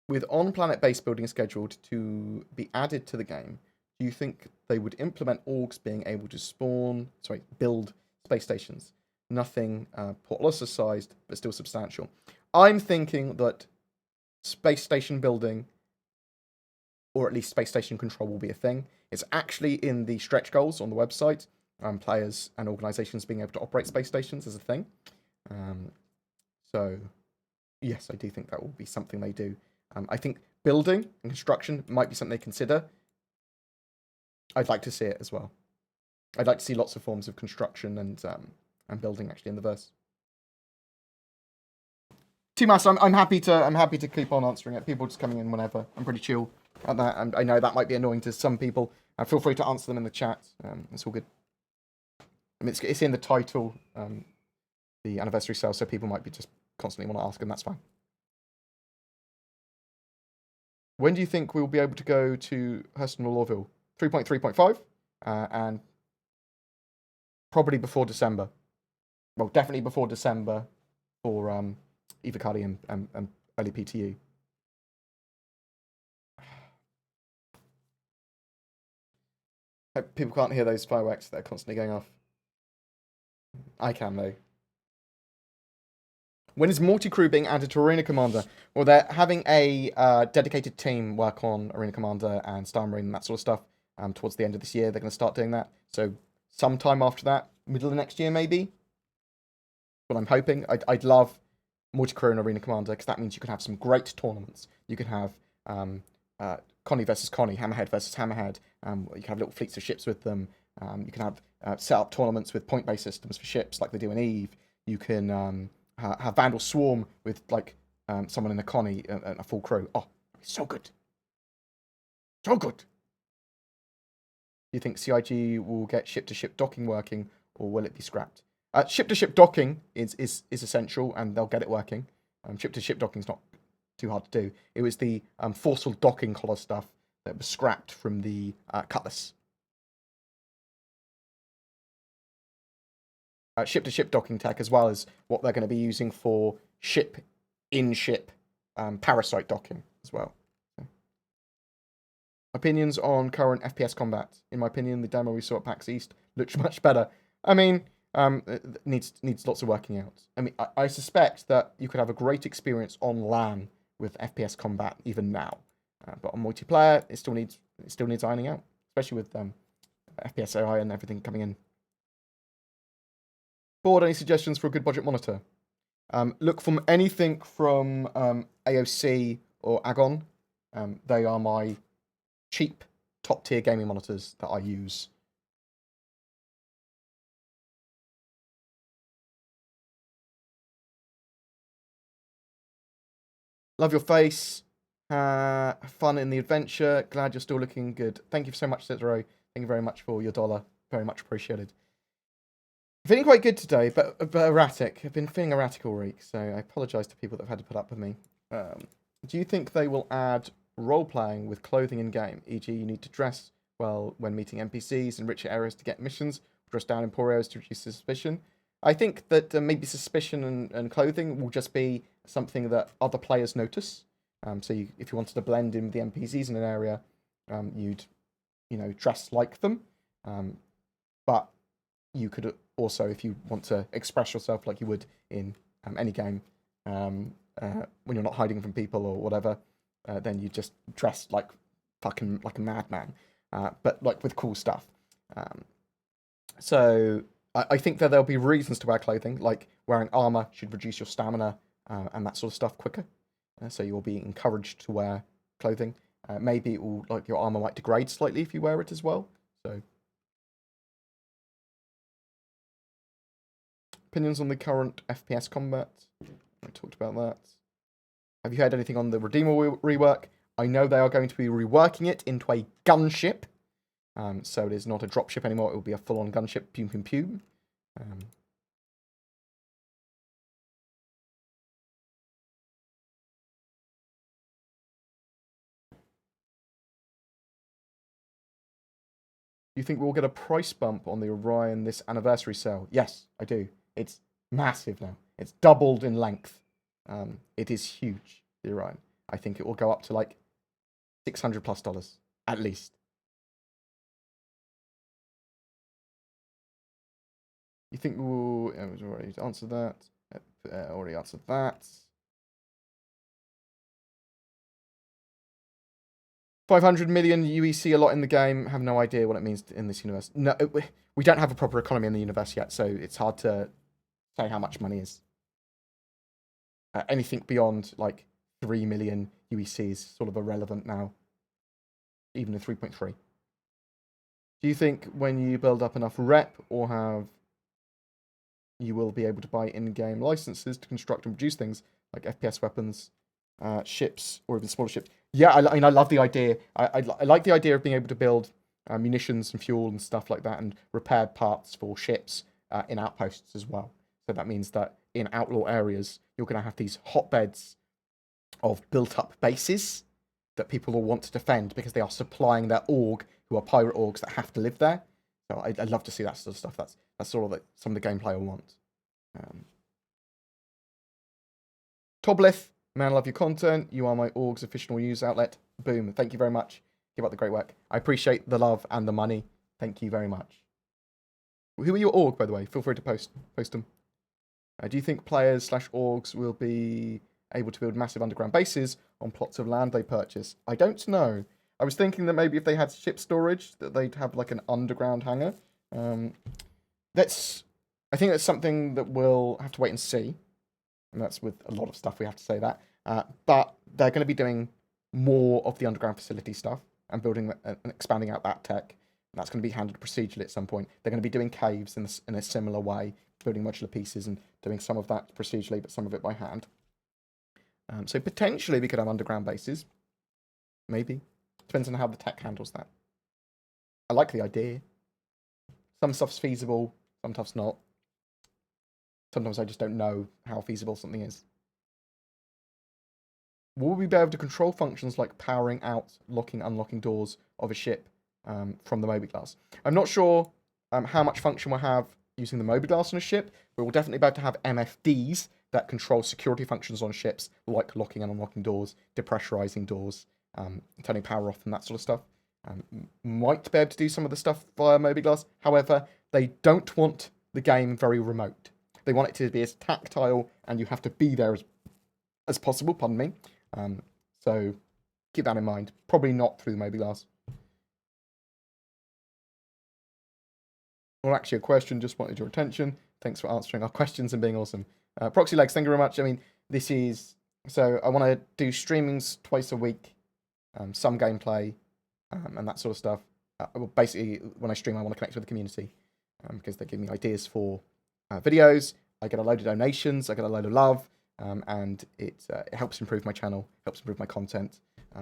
Speaker 1: With on-planet base building scheduled to be added to the game, do you think they would implement orgs being able to build space stations? Nothing Port Lossa-sized, but still substantial. I'm thinking that space station building, or at least space station control, will be a thing. It's actually in the stretch goals on the website. Players and organizations being able to operate space stations as a thing. So, yes, I do think that will be something they do. I think building and construction might be something they consider. I'd like to see it as well. I'd like to see lots of forms of construction and building actually in the verse. T-Mass, I'm happy to keep on answering it. People just coming in whenever. I'm pretty chill at that. And I know that might be annoying to some people. Feel free to answer them in the chat. It's all good. I mean, it's in the title, the anniversary sale, so people might be just constantly want to ask, and that's fine. When do you think we will be able to go to Hurston or Lawville? 3.3.5, and probably before December. Well, definitely before December for Eva Cardi and early PTU. Hope people can't hear those fireworks that are constantly going off. I can, though. When is multi-crew being added to Arena Commander? Well, they're having a dedicated team work on Arena Commander and Star Marine and that sort of stuff towards the end of this year. They're going to start doing that. So sometime after that, middle of next year maybe. But I'm hoping. I'd love multi-crew and Arena Commander because that means you can have some great tournaments. You can have Connie versus Connie, Hammerhead versus Hammerhead. You can have little fleets of ships with them. You can have set up tournaments with point-based systems for ships like they do in Eve. You can have Vandal Swarm with like someone in a Connie and a full crew. Oh, it's so good. So good. Do you think CIG will get ship-to-ship docking working, or will it be scrapped? Ship-to-ship docking is essential, and they'll get it working. Ship-to-ship docking is not too hard to do. It was the forceful docking collar stuff that was scrapped from the Cutlass. Ship-to-ship docking tech, as well as what they're going to be using for ship-in-ship parasite docking as well. So. Opinions on current FPS combat. In my opinion, the demo we saw at PAX East looked much better. I mean, it needs lots of working out. I mean, I suspect that you could have a great experience on LAN with FPS combat even now, but on multiplayer, it still needs ironing out, especially with FPS AI and everything coming in. Board, any suggestions for a good budget monitor? Look from anything from AOC or Agon. They are my cheap, top-tier gaming monitors that I use. Love your face. Fun in the adventure. Glad you're still looking good. Thank you so much, Cicero. Thank you very much for your $1. Very much appreciated. Feeling quite good today, but erratic. I've been feeling erratic all week, so I apologise to people that have had to put up with me. Do you think they will add role-playing with clothing in-game? E.g., you need to dress well when meeting NPCs in richer areas to get missions, dress down in poor areas to reduce suspicion? I think that maybe suspicion and clothing will just be something that other players notice. So if you wanted to blend in with the NPCs in an area, you'd, dress like them. But you could also, if you want to express yourself like you would in any game, when you're not hiding from people or whatever, then you just dress like fucking like a madman, but like with cool stuff. So I think that there'll be reasons to wear clothing, like wearing armor should reduce your stamina and that sort of stuff quicker. So you'll be encouraged to wear clothing. Maybe it will, like your armor might degrade slightly if you wear it as well. So opinions on the current FPS combat. I talked about that. Have you heard anything on the Redeemer rework? I know they are going to be reworking it into a gunship. So it is not a dropship anymore. It will be a full-on gunship. Pum, pum, pum. Do you think we'll get a price bump on the Orion this anniversary sale? Yes, I do. It's massive now. It's doubled in length. It is huge, the Orion. I think it will go up to like $600+ at least. You think we'll... I already answered that. Already answered that. 500 million UEC a lot in the game. Have no idea what it means in this universe. No, we don't have a proper economy in the universe yet, so it's hard to say how much money is. Anything beyond like 3 million UEC is sort of irrelevant now. Even a 3.3. Do you think when you build up enough rep or have you will be able to buy in-game licenses to construct and produce things like FPS weapons, ships, or even smaller ships? Yeah, I mean, I love the idea. I like the idea of being able to build munitions and fuel and stuff like that and repaired parts for ships in outposts as well. So that means that in outlaw areas, you're going to have these hotbeds of built-up bases that people will want to defend because they are supplying their org, who are pirate orgs that have to live there. So I'd love to see that sort of stuff. That's sort of like some of the gameplay I want. Toblith, man, I love your content. You are my org's official news outlet. Boom. Thank you very much. Keep up the great work. I appreciate the love and the money. Thank you very much. Who are your org, by the way? Feel free to post them. Do you think players/orgs will be able to build massive underground bases on plots of land they purchase? I don't know. I was thinking that maybe if they had ship storage, that they'd have like an underground hangar. I think that's something that we'll have to wait and see. And that's with a lot of stuff, we have to say that. But they're going to be doing more of the underground facility stuff and building and expanding out that tech. And that's going to be handled procedurally at some point. They're going to be doing caves in a similar way, building modular pieces and doing some of that procedurally, but some of it by hand. So potentially we could have underground bases. Maybe. Depends on how the tech handles that. I like the idea. Some stuff's feasible, some stuff's not. Sometimes I just don't know how feasible something is. Will we be able to control functions like powering out, locking, unlocking doors of a ship from the mobiGlas? I'm not sure how much function we'll have using the mobiGlas on a ship, but we'll definitely be able to have MFDs that control security functions on ships, like locking and unlocking doors, depressurizing doors, turning power off and that sort of stuff. Might be able to do some of the stuff via mobiGlas. However, they don't want the game very remote. They want it to be as tactile and you have to be there as possible, pardon me. So keep that in mind. Probably not through the mobiGlas. Well, actually, a question, just wanted your attention. Thanks for answering our questions and being awesome. Proxy Legs, thank you very much. I mean, this is... So I want to do streamings twice a week, some gameplay, and that sort of stuff. Well, basically, when I stream, I want to connect with the community because they give me ideas for videos. I get a load of donations. I get a load of love. And it helps improve my channel, helps improve my content,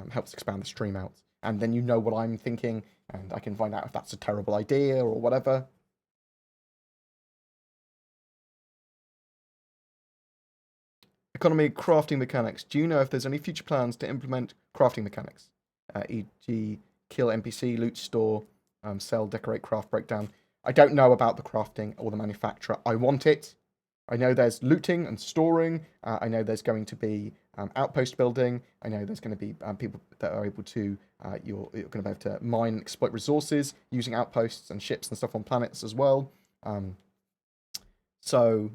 Speaker 1: helps expand the stream out. And then you know what I'm thinking, and I can find out if that's a terrible idea or whatever. Economy crafting mechanics. Do you know if there's any future plans to implement crafting mechanics? E.g. kill NPC, loot, store, sell, decorate, craft, breakdown. I don't know about the crafting or the manufacturer. I want it. I know there's looting and storing. I know there's going to be outpost building. I know there's going to be people that are able to, you're going to be able to mine and exploit resources using outposts and ships and stuff on planets as well. So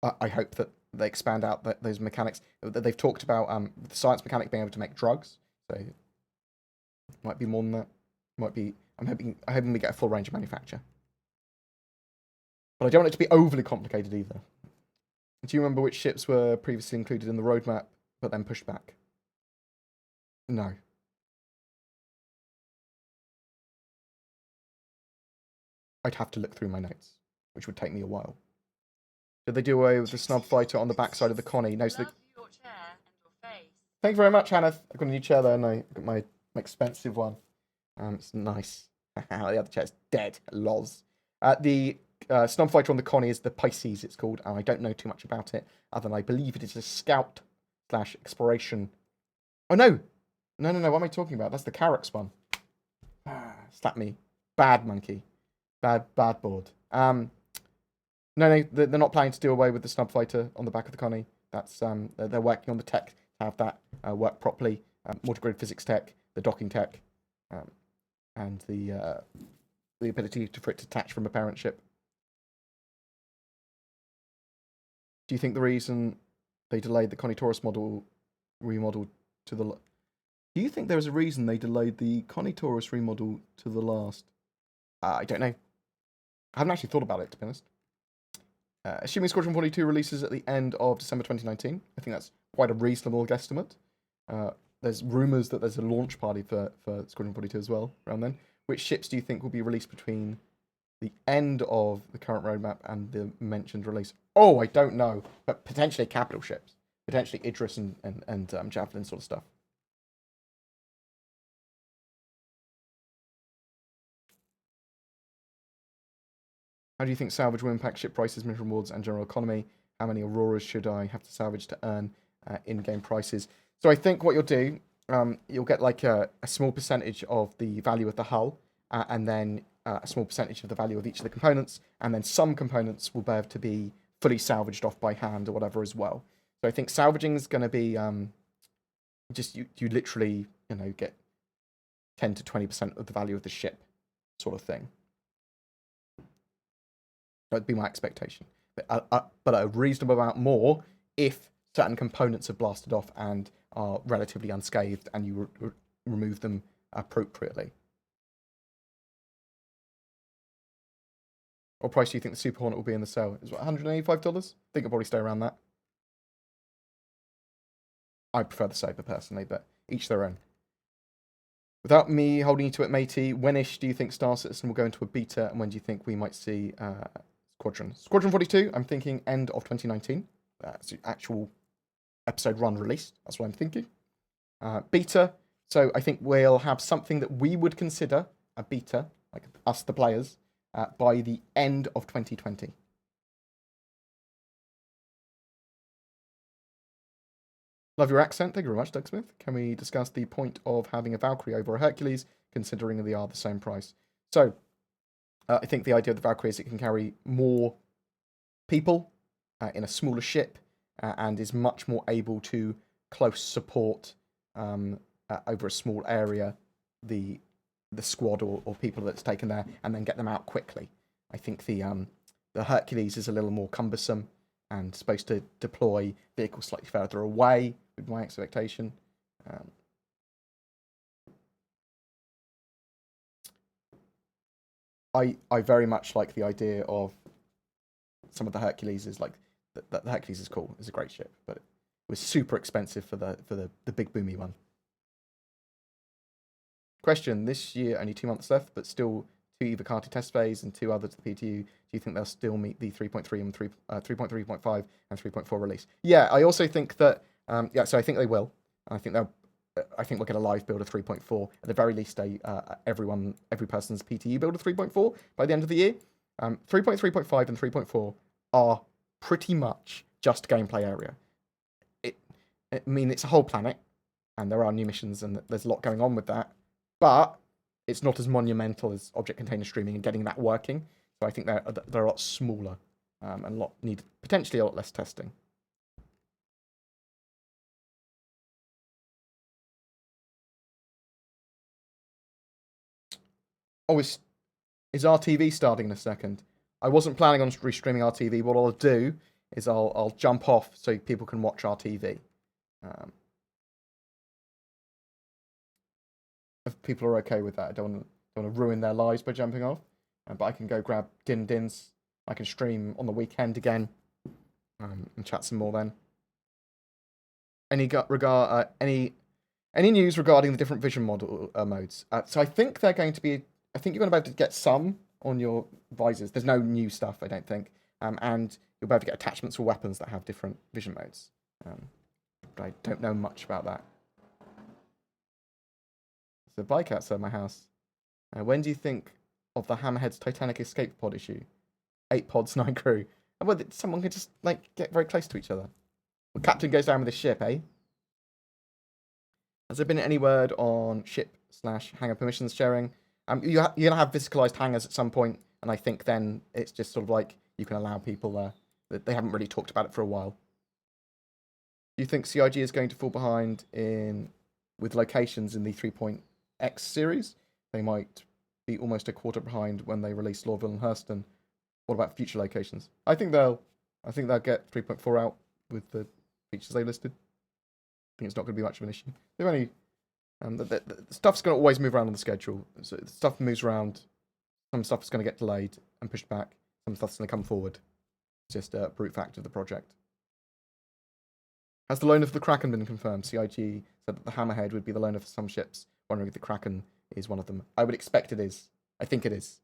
Speaker 1: I hope that they expand out those mechanics. They've talked about the science mechanic being able to make drugs. So it might be more than that. Might be. I'm hoping we get a full range of manufacture. But I don't want it to be overly complicated either. Do you remember which ships were previously included in the roadmap, but then pushed back? No. I'd have to look through my notes, which would take me a while. Did they do away with the snub fighter on the backside of the Connie? No, so Thank you very much, Hannah. I've got a new chair there, and I've got my expensive one. It's nice. The other chair's dead. Loz. The snub fighter on the Connie is the Pisces, it's called, and I don't know too much about it, other than I believe it is a scout / exploration. Oh, no! No, what am I talking about? That's the Carrax one. Slap me. Bad monkey. Bad board. No, they're not planning to do away with the snub fighter on the back of the Connie. That's they're working on the tech to have that work properly. Multigrid physics tech, the docking tech, and the ability for it to detach from a parent ship. Do you think the reason they delayed the Connie Taurus model remodel to the... Do you think there was a reason they delayed the Connie Taurus remodel to the last? I don't know. I haven't actually thought about it, to be honest. Assuming Squadron 42 releases at the end of December 2019, I think that's quite a reasonable guesstimate. There's rumours that there's a launch party for Squadron 42 as well around then. Which ships do you think will be released between the end of the current roadmap and the mentioned release? Oh, I don't know. But potentially capital ships. Potentially Idris and Javelin sort of stuff. How do you think salvage will impact ship prices, mission rewards, and general economy? How many Auroras should I have to salvage to earn in-game prices? So I think what you'll do, you'll get like a small percentage of the value of the hull, and then a small percentage of the value of each of the components, and then some components will be able to be fully salvaged off by hand or whatever as well. So I think salvaging is going to be just you literally get 10 to 20% of the value of the ship, sort of thing. That would be my expectation. But a reasonable amount more if certain components have blasted off and are relatively unscathed and you remove them appropriately. What price do you think the Super Hornet will be in the sale? Is it $185? I think it'll probably stay around that. I prefer the Saber personally, but each their own. Without me holding you to it, matey, when-ish do you think Star Citizen will go into a beta, and when do you think we might see Squadron? Squadron 42, I'm thinking end of 2019. That's the actual episode run release. That's what I'm thinking. Beta, so I think we'll have something that we would consider a beta, like us the players, by the end of 2020. Love your accent. Thank you very much, Doug Smith. Can we discuss the point of having a Valkyrie over a Hercules, considering they are the same price? So, I think the idea of the Valkyrie is it can carry more people in a smaller ship and is much more able to close support over a small area the squad or people that's taken there and then get them out quickly. I think the Hercules is a little more cumbersome and supposed to deploy vehicles slightly further away, with my expectation. I very much like the idea of some of the Hercules. Is like the Hercules is cool. It's a great ship, but it was super expensive for the big boomy one. Question: this year only 2 months left, but still 2 Evocati test phase and 2 others to the PTU. Do you think they'll still meet the 3.3 and 3.3.5 and 3.4 release? Yeah, I also think that. So I think they will. I think we'll get a live build of 3.4 at the very least. Every person's PTU build of 3.4 by the end of the year. 3.3.5 and 3.4 are pretty much just gameplay area. I mean, it's a whole planet, and there are new missions, and there's a lot going on with that. But it's not as monumental as object container streaming and getting that working. So I think they're a lot smaller and potentially a lot less testing. Oh, is RTV starting in a second? I wasn't planning on restreaming RTV. What I'll do is I'll jump off so people can watch RTV. If people are okay with that, I don't want to ruin their lives by jumping off. But I can go grab Dins. I can stream on the weekend again and chat some more then. Any news regarding the different vision model modes? So I think they're going to be. I think you're going to be able to get some on your visors. There's no new stuff, I don't think. And you'll be able to get attachments for weapons that have different vision modes. But I don't know much about that. So bike outside my house. When do you think of the Hammerhead's Titanic escape pod issue? 8 pods, 9 crew. Well, someone could just get very close to each other. Well, Captain goes down with his ship, eh? Has there been any word on ship/hangar permissions sharing? You're gonna have physicalized hangars at some point, and I think then it's just sort of like you can allow people there. They haven't really talked about it for a while. Do you think CIG is going to fall behind with locations in the 3.x series? They might be almost a quarter behind when they release Lawville and Hurston. What about future locations? I think they'll get 3.4 out with the features they listed. I think it's not going to be much of an issue. They've only the stuff's going to always move around on the schedule. So stuff moves around. Some stuff is going to get delayed and pushed back. Some stuff's going to come forward. It's just a brute fact of the project. Has the loaner for the Kraken been confirmed? CIG said that the Hammerhead would be the loaner for some ships. Wondering if the Kraken is one of them. I would expect it is. I think it is.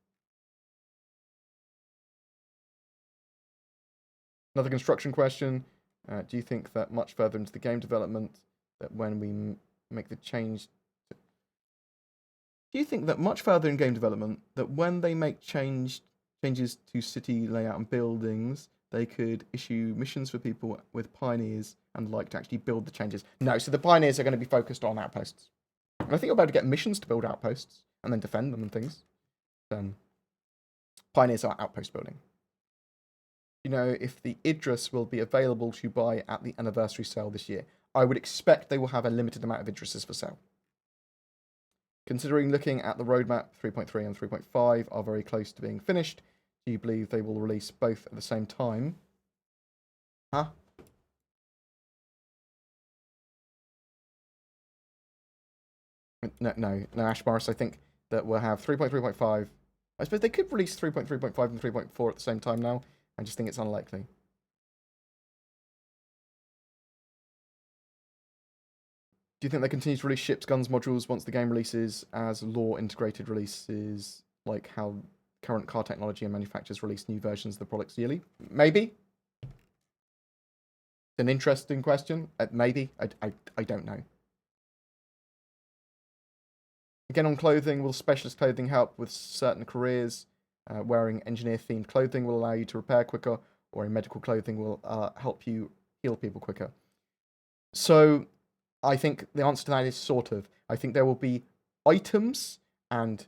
Speaker 1: Another construction question. Do you think that much further into the game development, that when we make the change... Do you think that much further in game development, that when they make changes to city layout and buildings, they could issue missions for people with pioneers and to actually build the changes? No, so the pioneers are going to be focused on outposts. And I think you'll be able to get missions to build outposts and then defend them and things. Pioneers are outpost building. You know if the Idris will be available to buy at the anniversary sale this year? I would expect they will have a limited amount of Idrises for sale. Considering looking at the roadmap, 3.3 and 3.5 are very close to being finished. Do you believe they will release both at the same time? Huh? No, Ash Morris. I think that we'll have 3.3.5. I suppose they could release 3.3.5 and 3.4 at the same time now. I just think it's unlikely. Do you think they continue to release ships, guns, modules once the game releases as lore integrated releases, like how current car technology and manufacturers release new versions of the products yearly? Maybe. It's an interesting question. Maybe. I don't know. Again, on clothing, will specialist clothing help with certain careers? Wearing engineer-themed clothing will allow you to repair quicker, or in medical clothing will help you heal people quicker. So, I think the answer to that is sort of. I think there will be items and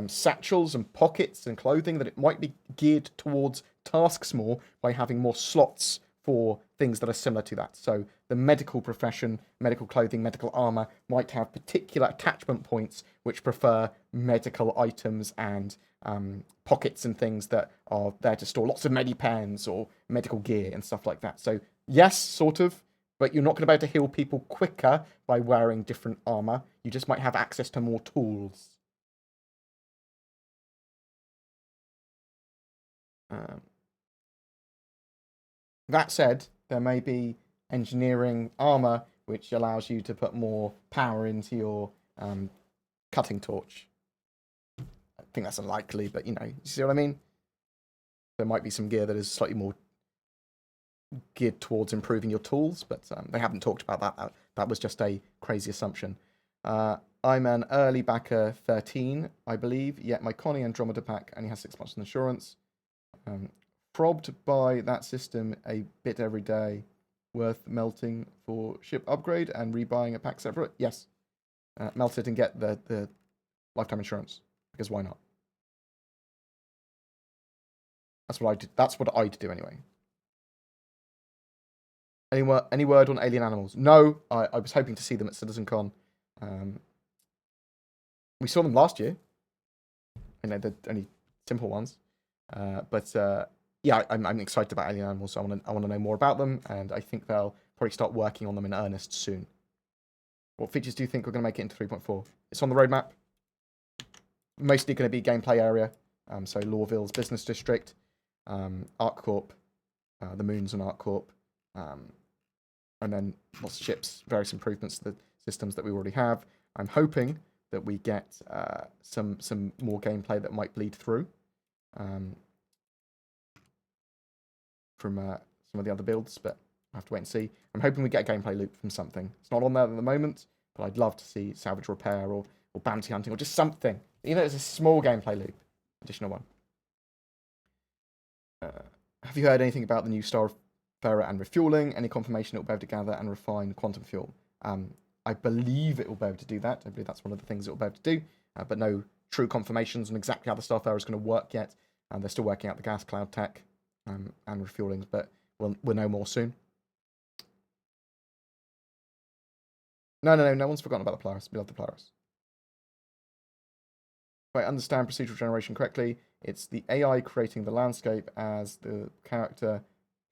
Speaker 1: satchels and pockets and clothing that it might be geared towards tasks more by having more slots for things that are similar to that. So the medical profession, medical clothing, medical armor might have particular attachment points which prefer medical items and pockets and things that are there to store lots of medipens or medical gear and stuff like that. So yes, sort of, but you're not going to be able to heal people quicker by wearing different armor. You just might have access to more tools. That said, there may be engineering armor which allows you to put more power into your cutting torch. I think that's unlikely, but you see what I mean? There might be some gear that is slightly more geared towards improving your tools, but they haven't talked about that. That was just a crazy assumption. I'm an early backer 13, I believe, yet my Connie Andromeda pack only has 6 months of insurance. Probbed by that system a bit every day, worth melting for ship upgrade and rebuying a pack separate? Yes. Melt it and get the lifetime insurance, because why not? That's what I did. That's what I'd do anyway. Any word on alien animals? No, I was hoping to see them at CitizenCon. We saw them last year. You know, the only simple ones. Yeah, I'm excited about alien animals. So I want to know more about them, and I think they'll probably start working on them in earnest soon. What features do you think we're going to make it into 3.4? It's on the roadmap. Mostly going to be gameplay area. So Lorville's business district, ArcCorp, the moons on ArcCorp, and then lots of ships, various improvements to the systems that we already have. I'm hoping that we get some more gameplay that might bleed through from some of the other builds, but I have to wait and see. I'm hoping we get a gameplay loop from something. It's not on there at the moment, but I'd love to see salvage repair or bounty hunting or just something. Even though it's a small gameplay loop, additional one. Have you heard anything about the new Starfarer and refueling? Any confirmation it will be able to gather and refine quantum fuel? I believe it will be able to do that. I believe that's one of the things it will be able to do, but no true confirmations on exactly how the Starfarer is going to work yet. They're still working out the gas cloud tech and refuelings, but we'll know more soon. No one's forgotten about the Polaris. We love the Polaris. If I understand procedural generation correctly, it's the AI creating the landscape as the character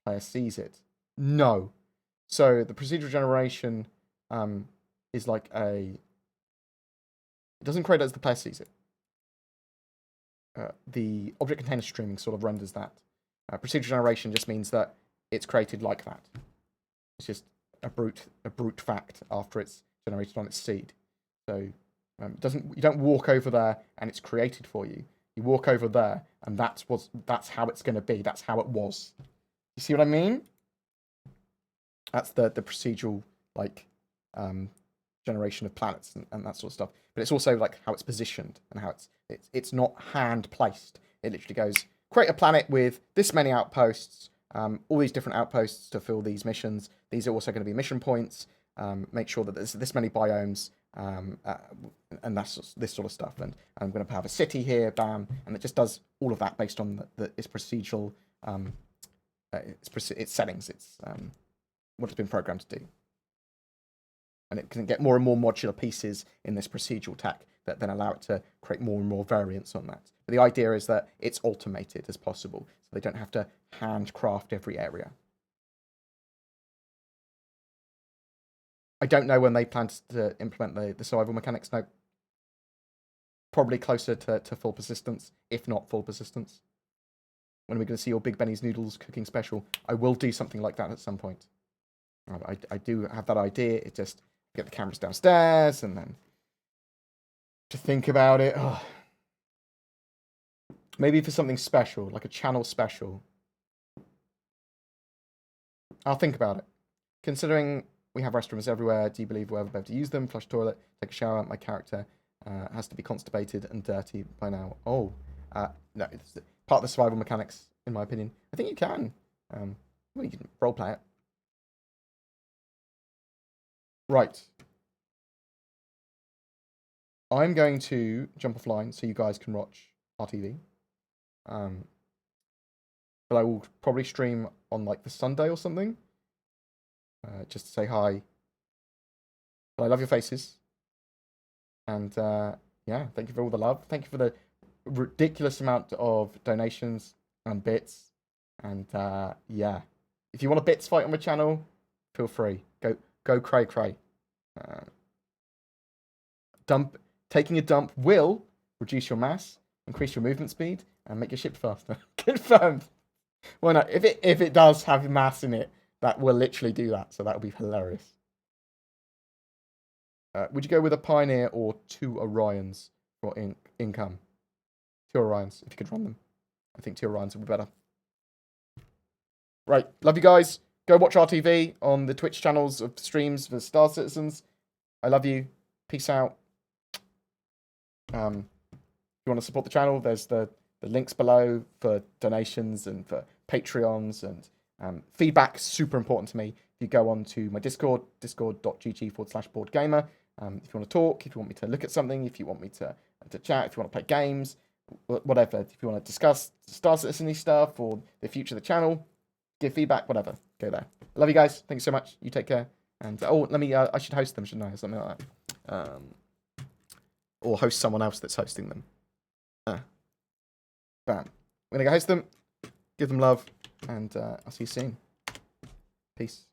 Speaker 1: player sees it. No. So the procedural generation is like it doesn't create it as the player sees it. The object container streaming sort of renders that. Procedural generation just means that it's created like that. It's just a brute fact after it's generated on its seed. So you don't walk over there and it's created for you. You walk over there and that's how it's going to be. That's how it was. You see what I mean? That's the procedural generation of planets and that sort of stuff. But it's also like how it's positioned and how it's not hand placed. It literally goes, create a planet with this many outposts, all these different outposts to fill these missions. These are also going to be mission points. Make sure that there's this many biomes, and that's this sort of stuff. And I'm going to have a city here, bam, and it just does all of that based on its procedural, its settings, its what it's been programmed to do. And it can get more and more modular pieces in this procedural tech that then allow it to create more and more variants on that. But the idea is that it's automated as possible, so they don't have to handcraft every area. I don't know when they plan to implement the survival mechanics. No. Probably closer to full persistence, if not full persistence. When are we going to see your Big Benny's Noodles cooking special? I will do something like that at some point. I do have that idea. It just get the cameras downstairs and then to think about it. Oh. Maybe for something special, like a channel special. I'll think about it. Considering we have restrooms everywhere, do you believe we'll ever be able to use them? Flush toilet, take a shower. My character has to be constipated and dirty by now. Oh, no, it's part of the survival mechanics, in my opinion. I think you can. Well, you can roleplay it. Right. I'm going to jump offline so you guys can watch RTV. But I will probably stream on like the Sunday or something. Just to say hi. But I love your faces. And yeah, thank you for all the love. Thank you for the ridiculous amount of donations and bits. And yeah, if you want a bits fight on my channel, feel free. Go cray cray. Taking a dump will reduce your mass, increase your movement speed, and make your ship faster. Confirmed. Well, no, if it does have mass in it, that will literally do that. So that would be hilarious. Would you go with a Pioneer or 2 Orions for income? 2 Orions, if you could run them. I think 2 Orions would be better. Right, love you guys. Go watch RTV on the Twitch channels of streams for Star Citizens. I love you. Peace out. If you want to support the channel, there's the links below for donations and for Patreons and feedback. Super important to me. If you go on to my Discord, discord.gg/BoredGamer, If you want to talk, if you want me to look at something, if you want me to chat, if you want to play games, whatever. If you want to discuss Star Citizen stuff or the future of the channel, give feedback, whatever. Go there. Love you guys. Thanks so much. You take care. And let me. I should host them, shouldn't I? Or something like that. Or host someone else that's hosting them. Bam. I'm gonna go host them. Give them love, and I'll see you soon. Peace.